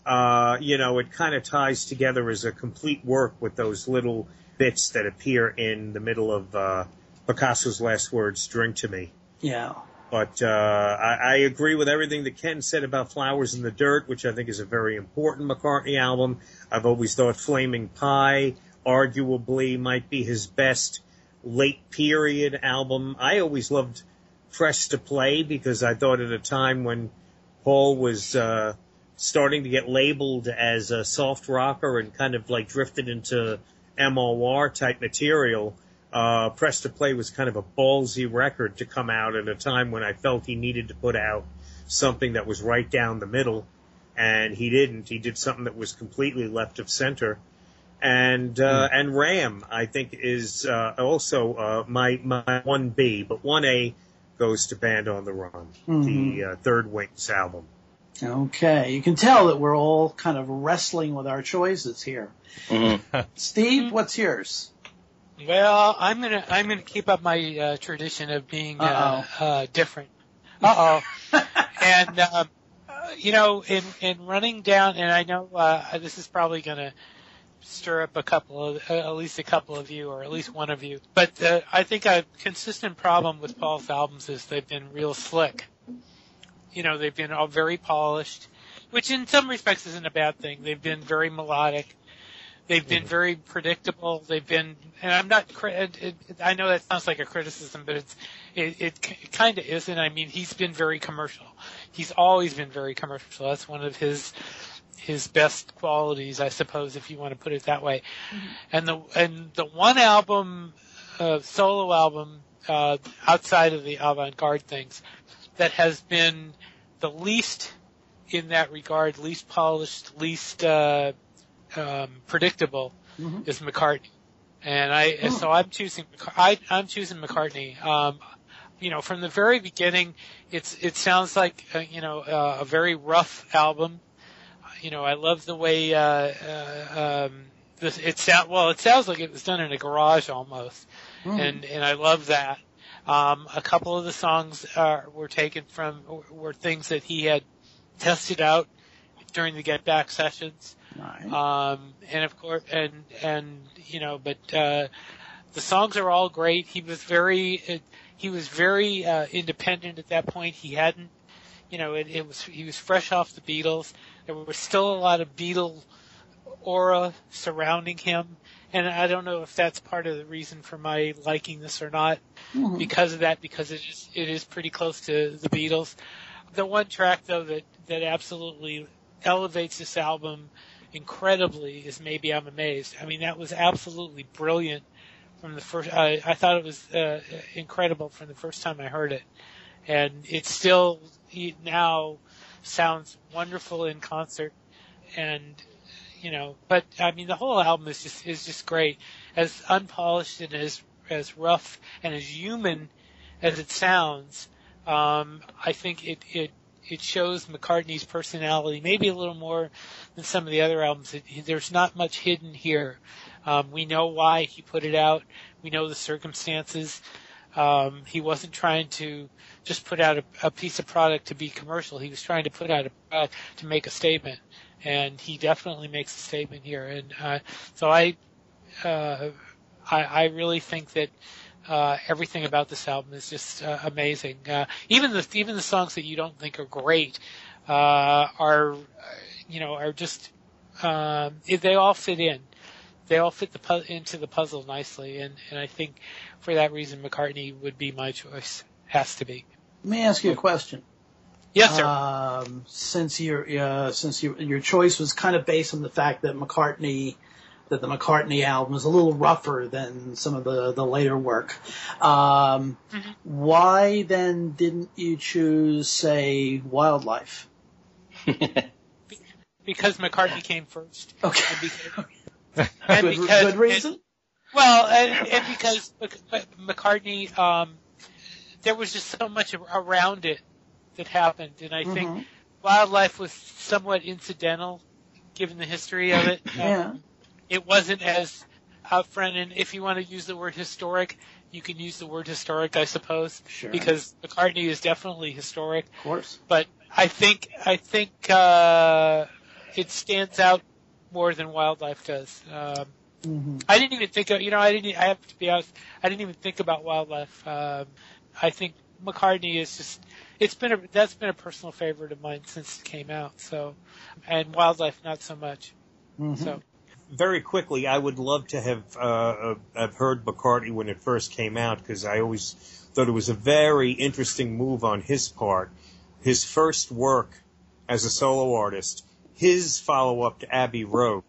it kind of ties together as a complete work with those little bits that appear in the middle of Picasso's Last Words, Drink to Me. Yeah. But I agree with everything that Ken said about Flowers in the Dirt, which I think is a very important McCartney album. I've always thought Flaming Pie arguably might be his best late period album. I always loved Press to Play because I thought at a time when Paul was starting to get labeled as a soft rocker and kind of like drifted into MOR type material, Press to Play was kind of a ballsy record to come out at a time when I felt he needed to put out something that was right down the middle, and he didn't. He did something that was completely left of center. And Ram, I think, is also my 1B, but 1A goes to Band on the Run, mm-hmm. the Third Wings album. Okay, you can tell that we're all kind of wrestling with our choices here. Mm-hmm. Steve, what's yours? Well, I'm gonna keep up my tradition of being different. And in running down, and I know this is probably gonna stir up at least a couple of you, or at least one of you. But I think a consistent problem with Paul's albums is they've been real slick. They've been all very polished, which in some respects isn't a bad thing. They've been very melodic. They've been very predictable. They've been, and I'm not, I know that sounds like a criticism, but it kind of isn't. I mean, he's been very commercial. He's always been very commercial. That's one of his best qualities, I suppose, if you want to put it that way. Mm-hmm. And the one album, solo album, outside of the avant-garde things, that has been the least in that regard, least polished, least predictable mm-hmm. is McCartney. And so I'm choosing McCartney. From the very beginning, it sounds like a very rough album. I love the way it sounds like it was done in a garage almost, and I love that. A couple of the songs were things that he had tested out during the Get Back sessions. Right. And of course, but the songs are all great. He was very independent at that point. He hadn't, he was fresh off the Beatles. There was still a lot of Beatle aura surrounding him. And I don't know if that's part of the reason for my liking this or not, mm-hmm. because of that, because it is pretty close to the Beatles. The one track, though, that absolutely elevates this album incredibly is Maybe I'm Amazed. I mean, that was absolutely brilliant from the first. I thought it was incredible from the first time I heard it, and it's still now sounds wonderful in concert, and but I mean the whole album is just great, as unpolished and as rough and as human as it sounds. I think it shows McCartney's personality, maybe a little more than some of the other albums. There's not much hidden here. We know why he put it out. We know the circumstances. He wasn't trying to just put out a piece of product to be commercial. He was trying to put out a product to make a statement, and he definitely makes a statement here. And so I really think that everything about this album is just amazing. Even the songs that you don't think are great are just they all fit in. They all fit into the puzzle nicely, and I think for that reason McCartney would be my choice. Has to be. Let me ask you a question. Yes, sir. Since your choice was kind of based on the fact that the McCartney album is a little rougher than some of the later work, why then didn't you choose, say, Wildlife? Because McCartney came first. Okay. And good reason? And because McCartney, there was just so much around it that happened, and I think Wildlife was somewhat incidental, given the history of it. Yeah. It wasn't as upfront, and if you want to use the word historic, you can use the word historic, I suppose, sure. Because McCartney is definitely historic. Of course. But I think it stands out more than Wildlife does. I didn't even think of, I have to be honest, I didn't even think about Wildlife. I think McCartney is just, that's been a personal favorite of mine since it came out. So, and Wildlife not so much. So. Very quickly, I would love to have heard McCartney when it first came out, because I always thought it was a very interesting move on his part. His first work as a solo artist, his follow-up to Abbey Road,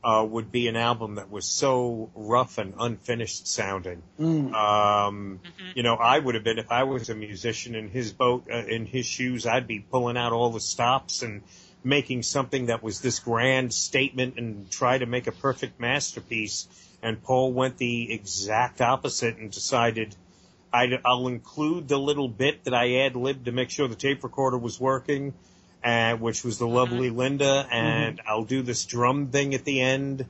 would be an album that was so rough and unfinished sounding. I would have been, if I was a musician in his boat, in his shoes, I'd be pulling out all the stops and making something that was this grand statement and try to make a perfect masterpiece. And Paul went the exact opposite and decided, I'll include the little bit that I ad-libbed to make sure the tape recorder was working, which was the lovely Linda, and I'll do this drum thing at the end.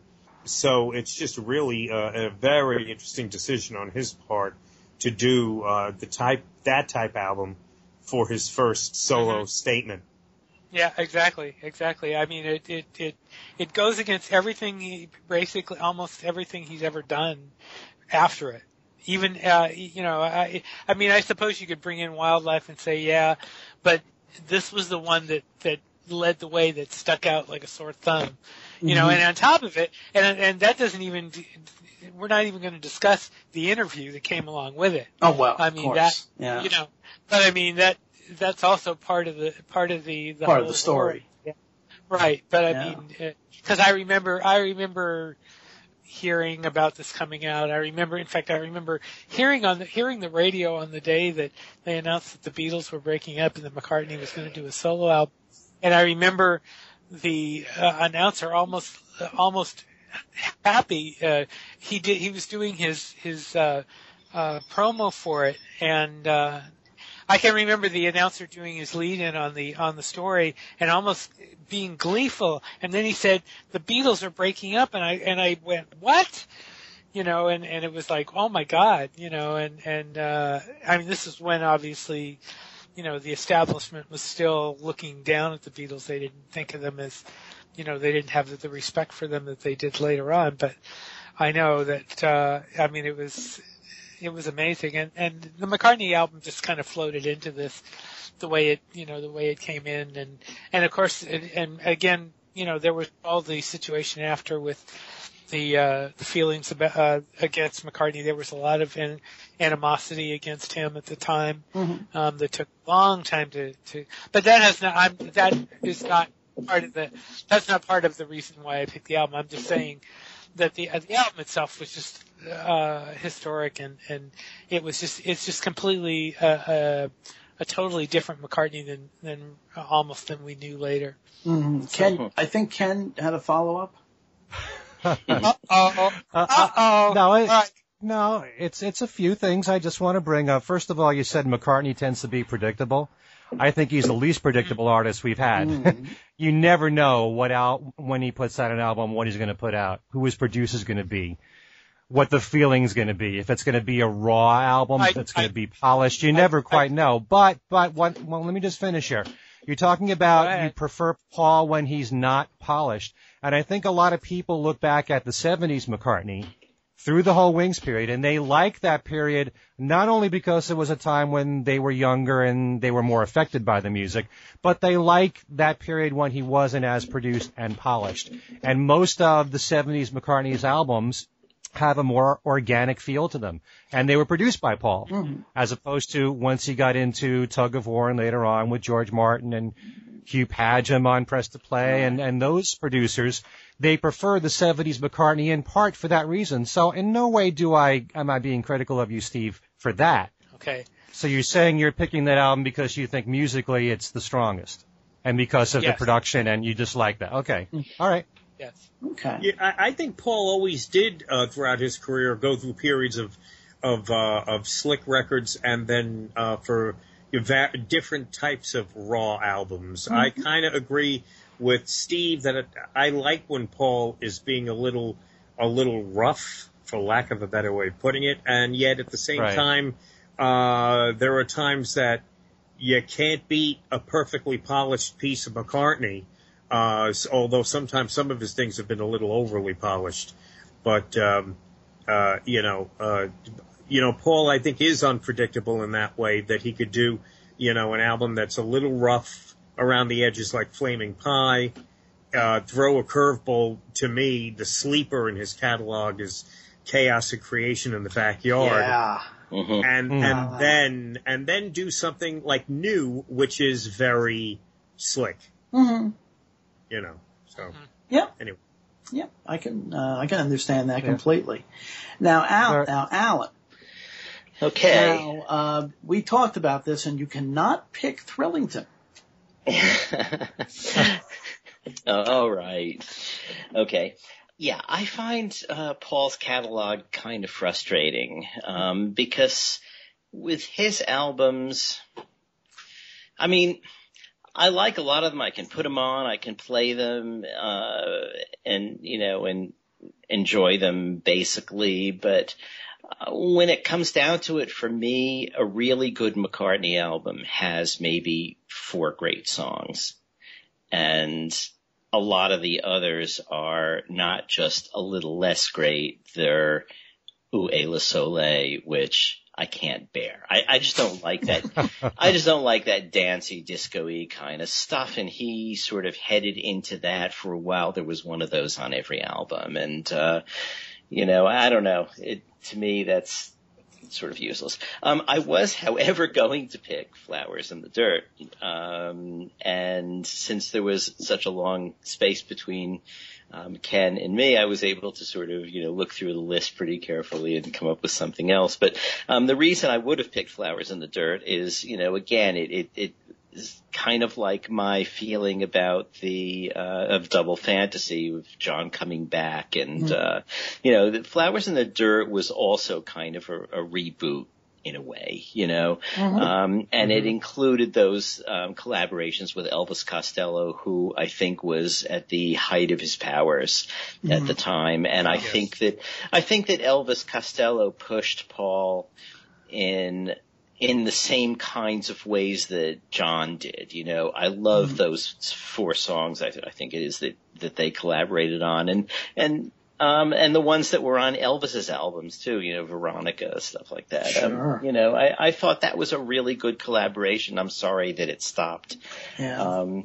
So it's just really a very interesting decision on his part to do that type album for his first solo statement. Yeah, exactly. I mean, it goes against everything basically almost everything he's ever done after it. Even I mean, I suppose you could bring in Wildlife and say, yeah, but this was the one that led the way, that stuck out like a sore thumb, and on top of it, and that doesn't even, we're not even going to discuss the interview that came along with it. Oh well, I mean of course. But I mean that's also part of the whole story. Yeah. Right, but I mean, because I remember hearing about this coming out. I remember hearing the radio on the day that they announced that the Beatles were breaking up and that McCartney was going to do a solo album. And I remember the announcer almost happy. He was doing his promo for it, and I can remember the announcer doing his lead-in on the story and almost being gleeful. And then he said, "The Beatles are breaking up," and I went, "What?" And it was like, oh my God, and I mean, this is when obviously, the establishment was still looking down at the Beatles. They didn't think of them as, they didn't have the respect for them that they did later on. But I know that, I mean, it was amazing. And the McCartney album just kind of floated into this, the way it came in. And of course, and again, there was all the situation after with the feelings against McCartney. There was a lot of animosity against him at the time. That took a long time to, but that's not part of the reason why I picked the album. I'm just saying that the album itself was just historic, and it's just completely a totally different McCartney than we knew later. Mm-hmm. Ken, I think Ken had a follow-up. No, it's a few things I just want to bring up. First of all, you said McCartney tends to be predictable. I think he's the least predictable artist we've had. Mm-hmm. You never know when he puts out an album, what he's going to put out, who his producer's going to be, what the feeling's going to be, if it's going to be a raw album, if it's going to be polished. You never quite know. But let me just finish here. You're talking about you prefer Paul when he's not polished. And I think a lot of people look back at the 70s McCartney through the whole Wings period, and they like that period not only because it was a time when they were younger and they were more affected by the music, but they like that period when he wasn't as produced and polished. And most of the 70s McCartney's albums have a more organic feel to them. And they were produced by Paul, as opposed to once he got into Tug of War and later on with George Martin and Hugh Padgham on Press to Play and those producers, they prefer the 70s McCartney in part for that reason. So in no way am I being critical of you, Steve, for that. Okay. So you're saying you're picking that album because you think musically it's the strongest and because of the production and you just like that. Okay. All right. Yes. Okay. Yeah, I think Paul always did throughout his career go through periods of slick records and then for different types of raw albums. I kind of agree with Steve that I like when Paul is being a little rough, for lack of a better way of putting it, and yet at the same time, there are times that you can't beat a perfectly polished piece of McCartney. Although sometimes some of his things have been a little overly polished, but Paul, I think is unpredictable in that way that he could do, an album that's a little rough around the edges like Flaming Pie, throw a curveball. To me, the sleeper in his catalog is Chaos and Creation in the Backyard. Yeah. And then do something like New, which is very slick. Mm-hmm. So. Yeah. Anyway. Yeah, I can understand that completely. Now, Alan. Okay. Now, we talked about this, and you cannot pick Thrillington. All right. Okay. Yeah, I find Paul's catalog kind of frustrating because with his albums, I mean, I like a lot of them. I can put them on, I can play them, and enjoy them basically. But when it comes down to it, for me, a really good McCartney album has maybe 4 great songs. And a lot of the others are not just a little less great. They're Où est le soleil, which I can't bear. I just don't like that. I just don't like that dancey, disco-y kind of stuff. And he sort of headed into that for a while. There was one of those on every album. And, I don't know. To me, that's sort of useless. I was, however, going to pick Flowers in the Dirt. And since there was such a long space between Ken and me, I was able to sort of, look through the list pretty carefully and come up with something else. But the reason I would have picked Flowers in the Dirt is, again, it is kind of like my feeling about of Double Fantasy with John coming back. And, the Flowers in the Dirt was also kind of a reboot in a way, and it included those collaborations with Elvis Costello, who I think was at the height of his powers at the time. And I think that Elvis Costello pushed Paul in the same kinds of ways that John did. I love those 4 songs. I think it is that they collaborated on, and the ones that were on Elvis's albums too, Veronica, stuff like that. Sure. I thought that was a really good collaboration. I'm sorry that it stopped. Yeah.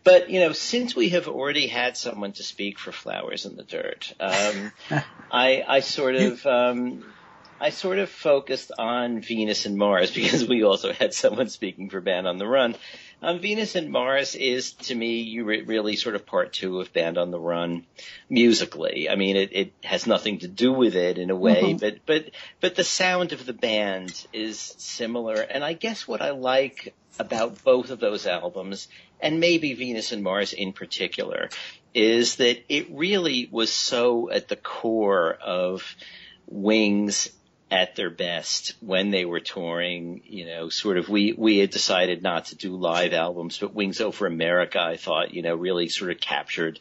But since we have already had someone to speak for Flowers in the Dirt, I sort of focused on Venus and Mars because we also had someone speaking for Band on the Run. Venus and Mars is, to me, really sort of part two of Band on the Run musically. I mean, it has nothing to do with it in a way, but the sound of the band is similar. And I guess what I like about both of those albums, and maybe Venus and Mars in particular, is that it really was so at the core of Wings at their best when they were touring. You know, sort of we had decided not to do live albums, but Wings Over America, I thought, really sort of captured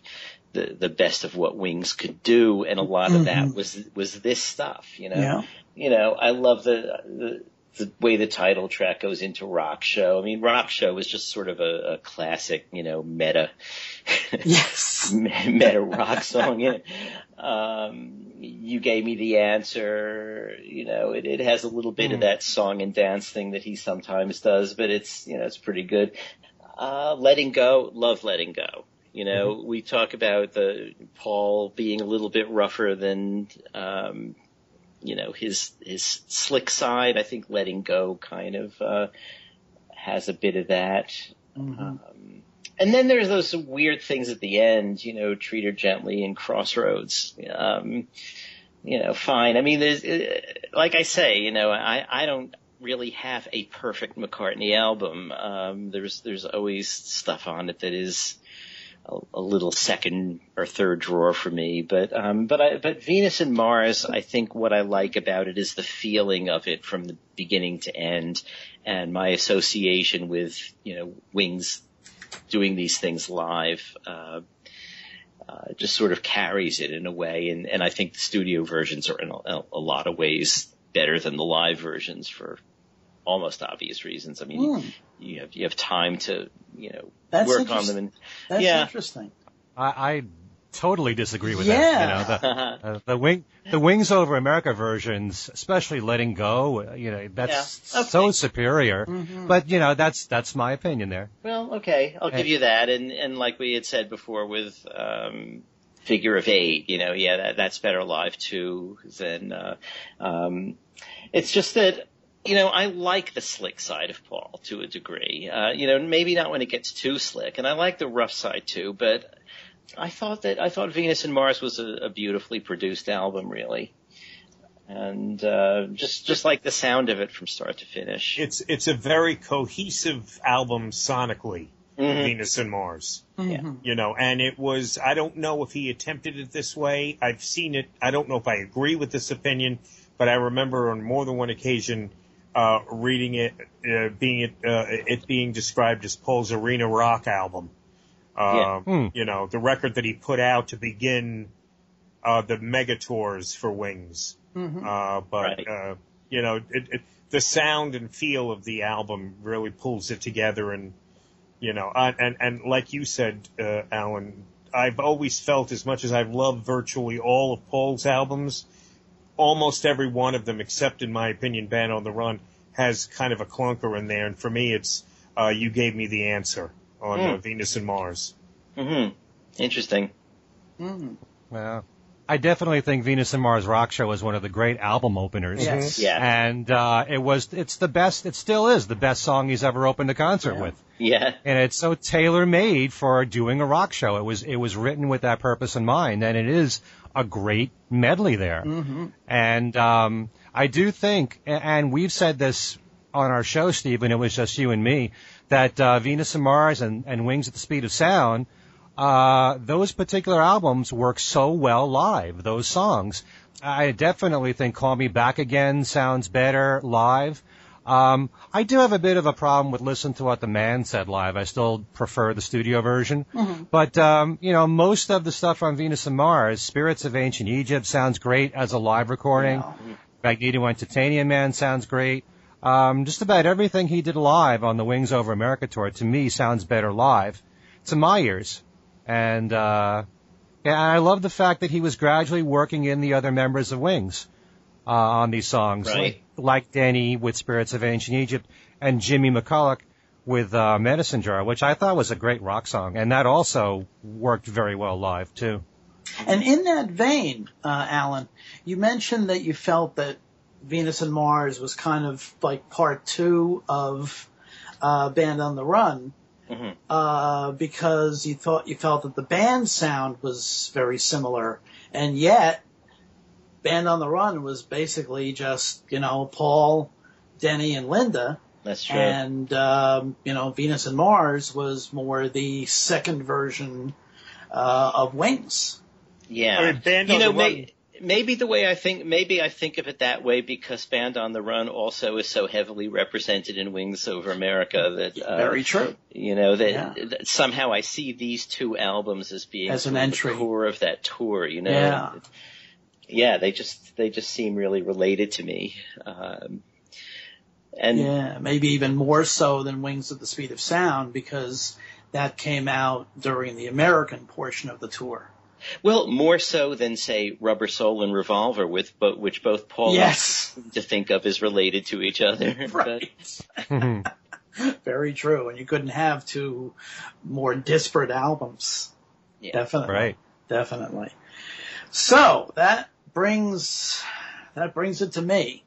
the best of what Wings could do, and a lot of that was this stuff, Yeah. I love the way the title track goes into Rock Show. I mean, Rock Show was just sort of a classic, meta, Yes. meta rock song. You Gave Me the Answer. It has a little bit of that song and dance thing that he sometimes does, but it's pretty good. Letting Go, love Letting Go. We talk about Paul being a little bit rougher than, his slick side. I think Letting Go kind of has a bit of that. And then there's those weird things at the end, Treat Her Gently and Crossroads. Fine. I mean, there's, like I say, I don't really have a perfect McCartney album. There's always stuff on it that is a little second or third drawer for me, but Venus and Mars, I think what I like about it is the feeling of it from the beginning to end, and my association with, Wings doing these things live, just sort of carries it in a way. And I think the studio versions are in a lot of ways better than the live versions for almost obvious reasons. I mean, you have time to, work on them. And that's interesting. I totally disagree with that. The Wings Over America versions, especially Letting Go, that's so superior. But that's my opinion there. Well, okay, I'll give you that. And like we had said before with Figure of Eight, that's better live too than. It's just that. I like the slick side of Paul to a degree. Maybe not when it gets too slick, and I like the rough side too. But I thought Venus and Mars was a beautifully produced album, really, and just like the sound of it from start to finish. It's a very cohesive album sonically, Venus and Mars. And it was. I don't know if he attempted it this way. I've seen it. I don't know if I agree with this opinion, but I remember on more than one occasion. Reading it, being described as Paul's arena rock album. The record that he put out to begin the mega tours for Wings. The sound and feel of the album really pulls it together, and like you said, Alan, I've always felt, as much as I've loved virtually all of Paul's albums, almost every one of them, except in my opinion, Band on the Run, has kind of a clunker in there. And for me, it's You Gave Me the Answer on Venus and Mars. Interesting. Well, I definitely think Venus and Mars Rock Show is one of the great album openers. Yes. Yeah. And it's the best. It still is the best song he's ever opened a concert with. Yeah. And it's so tailor-made for doing a rock show. It was written with that purpose in mind, and it is a great medley there. And I do think, and we've said this on our show, Steve, and it was just you and me, that Venus and Mars and Wings at the Speed of Sound, those particular albums work so well live, those songs. I definitely think Call Me Back Again sounds better live. I do have a bit of a problem with listening to what the man said live. I still prefer the studio version. But, most of the stuff on Venus and Mars, Spirits of Ancient Egypt sounds great as a live recording. Magneto Entertainium Man sounds great. Just about everything he did live on the Wings Over America tour, to me, sounds better live, to my ears. And I love the fact that he was gradually working in the other members of Wings on these songs, like Denny with Spirits of Ancient Egypt and Jimmy McCulloch with Medicine Jar, which I thought was a great rock song, and that also worked very well live too. And in that vein, Alan, you mentioned that you felt that Venus and Mars was kind of like part two of Band on the Run. because you felt that the band sound was very similar, and yet Band on the Run was basically just, Paul, Denny, and Linda. That's true. And, Venus and Mars was more the second version of Wings. Yeah. I mean, Band on the Run. Maybe I think of it that way because Band on the Run also is so heavily represented in Wings Over America that very true. That somehow I see these two albums as being as an entry, the core of that tour. Yeah, they just seem really related to me. Maybe even more so than Wings at the Speed of Sound because that came out during the American portion of the tour. Well, more so than, say, Rubber Soul and Revolver, which both Paul and to think of as related to each other. Right. Very true. And you couldn't have two more disparate albums. Yeah. Definitely. Right. Definitely. So that brings it to me.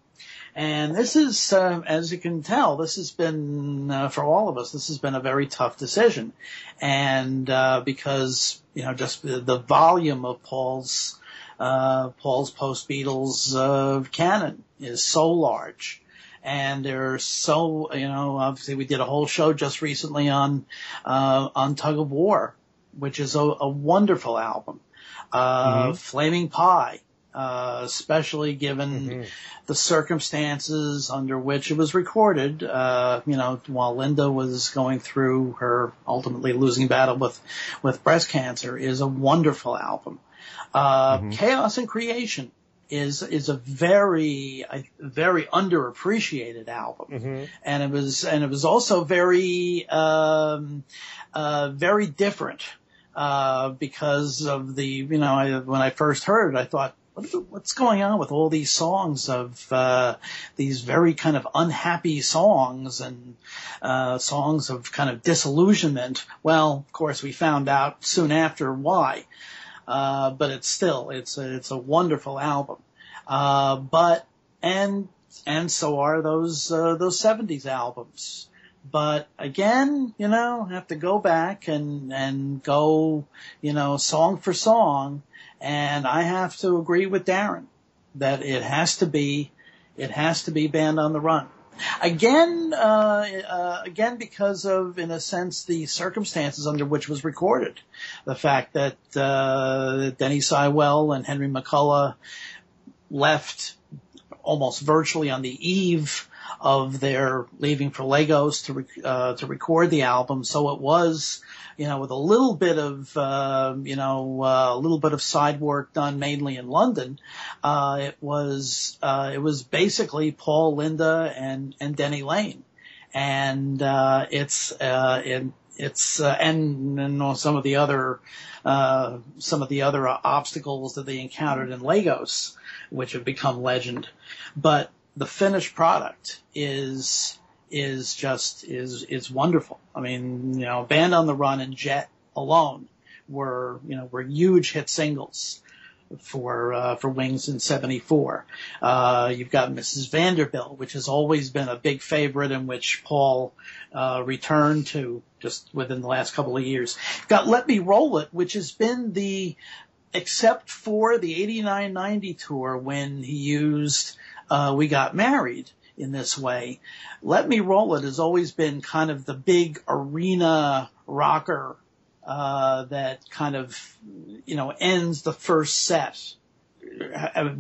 And this is, as you can tell, this has been, for all of us, this has been a very tough decision. And, because, just the volume of Paul's post-Beatles, canon is so large. And there's so, obviously we did a whole show just recently on Tug of War, which is a wonderful album. Flaming Pie. Especially given the circumstances under which it was recorded, while Linda was going through her ultimately losing battle with breast cancer, is a wonderful album. Chaos and Creation is a very underappreciated album. And it was also very different, because of the, when I first heard it, I thought, what's going on with all these songs of these very kind of unhappy songs and songs of kind of disillusionment? Well, of course, we found out soon after why. But it's a wonderful album. And so are those 70s albums. But again, have to go back and go, song for song. And I have to agree with Darren that it has to be Band on the Run. Again, because of, in a sense, the circumstances under which it was recorded. The fact that, Denny Seiwell and Henry McCullough left almost virtually on the eve of their leaving for Lagos to record the album. So it was, with a little bit of side work done mainly in London. It was basically Paul, Linda, and Denny Lane. And, and some of the other obstacles that they encountered in Lagos, which have become legend. But the finished product is wonderful. I mean, Band on the Run and Jet alone were huge hit singles for Wings in '74. You've got Mrs. Vanderbilt, which has always been a big favorite and which Paul returned to just within the last couple of years. You've got Let Me Roll It, which has been except for the 89-90 tour when he used We Got Married in this way. Let Me Roll It has always been kind of the big arena rocker that kind of, ends the first set.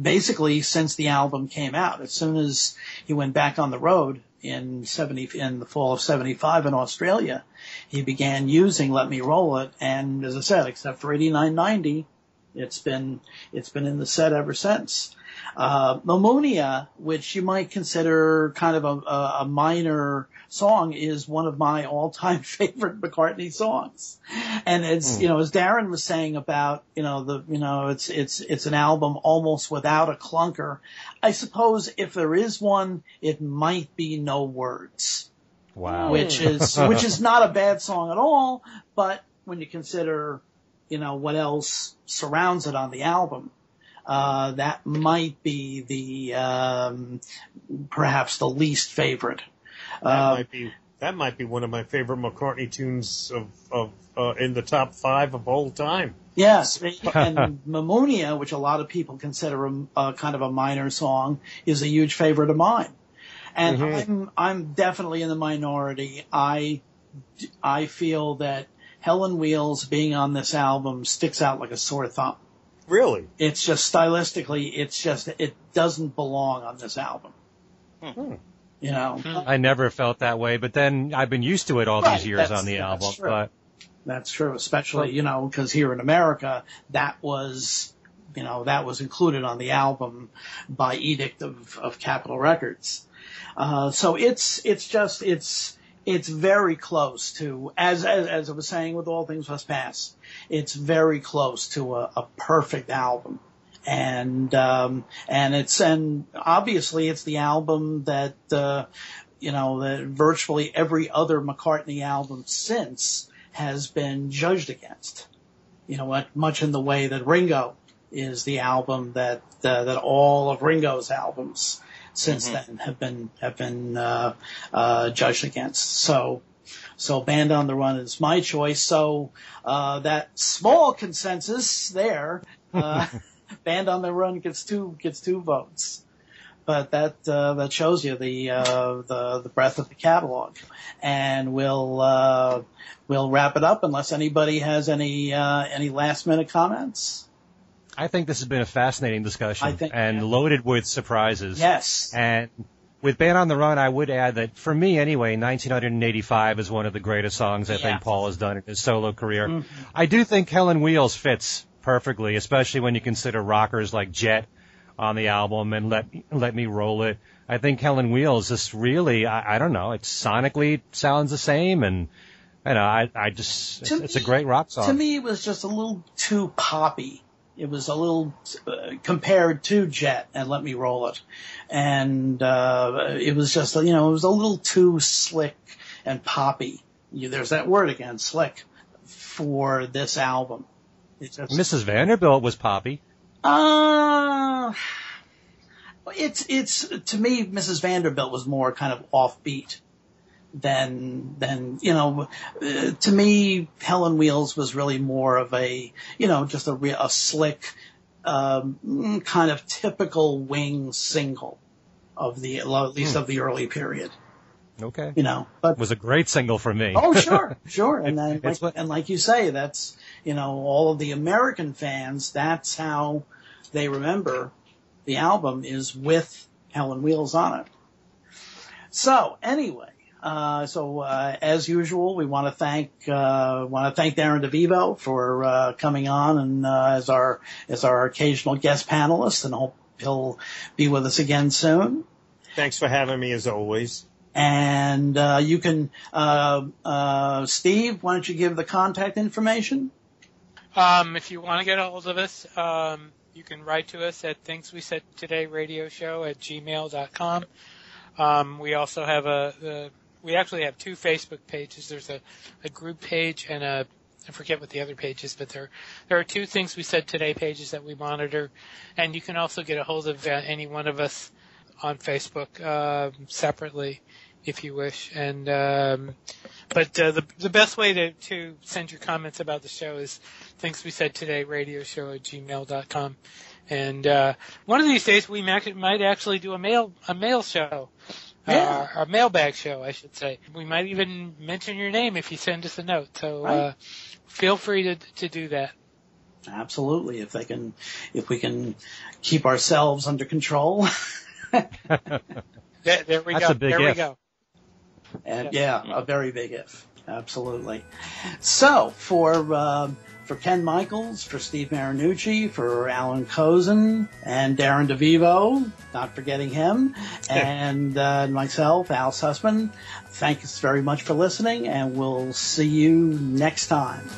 Basically, since the album came out, as soon as he went back on the road in the fall of '75 in Australia, he began using Let Me Roll It, and as I said, except for 89-90, it's been in the set ever since. Mamunia, which you might consider kind of a minor song, is one of my all-time favorite McCartney songs. And it's, as Darren was saying about, it's an album almost without a clunker. I suppose if there is one, it might be No Words. Wow. Which is not a bad song at all, but when you consider, what else surrounds it on the album, that might be perhaps the least favorite. That That might be one of my favorite McCartney tunes of in the top 5 of all time. Yes, and Mammonia, which a lot of people consider a kind of a minor song, is a huge favorite of mine. And I'm definitely in the minority. I feel that Helen Wheels being on this album sticks out like a sore thumb. Really? It's just stylistically, it doesn't belong on this album. You know, I never felt that way, but then I've been used to it all these years on the album. True. But that's true, especially, you know, because here in America, that was included on the album by edict of Capitol Records. So it's very close to, as I was saying with All Things Must Pass, it's very close to a perfect album. And obviously it's the album that, that virtually every other McCartney album since has been judged against. You know, much in the way that Ringo is the album that all of Ringo's albums since then have been judged against. So Band on the Run is my choice. So, that small consensus there, Band on the Run gets two votes, but that shows you the breadth of the catalog. And we'll wrap it up unless anybody has any last minute comments. I think this has been a fascinating discussion loaded with surprises. Yes. And with Band on the Run, I would add that for me anyway, 1985 is one of the greatest songs I think Paul has done in his solo career. I do think Helen Wheels fits perfectly, especially when you consider rockers like Jet on the album and Let Me Roll It. I think Helen Wheels just really, I don't know, it sonically sounds the same, and it's a great rock song. To me, it was just a little too poppy. It was a little compared to Jet and Let Me Roll It, and it was just it was a little too slick and poppy. There's that word again, slick, for this album. Mrs. Vanderbilt was poppy. It's to me, Mrs. Vanderbilt was more kind of offbeat than to me, Helen Wheels was really more of a just a slick kind of typical Wing single of at least of the early period. Okay. But it was a great single for me. Oh, sure. And then, like you say, that's, all of the American fans, that's how they remember the album is with Helen Wheels on it. So anyway, as usual, we want to thank Darren DeVivo for, coming on and, as our occasional guest panelist, and hope he'll be with us again soon. Thanks for having me as always. And you can, Steve, why don't you give the contact information? If you want to get a hold of us, you can write to us at thingswesaiddtodayradioshow@gmail.com. We also have we actually have 2 Facebook pages. There's a group page and I forget what the other page is, but there are 2 Things We Said Today pages that we monitor. And you can also get a hold of any one of us on Facebook separately if you wish. And but the best way to send your comments about the show is thingswesaiddtodayradioshow@gmail.com. And one of these days we might actually do a mail show. A mailbag show, I should say. We might even mention your name if you send us a note. So feel free to do that. Absolutely, if we can keep ourselves under control. There we That's go. A big there if. we go. And a very big if. Absolutely. So for Ken Michaels, for Steve Marinucci, for Allan Kozinn, and Darren DeVivo, not forgetting him, and myself, Al Sussman, thanks very much for listening, and we'll see you next time.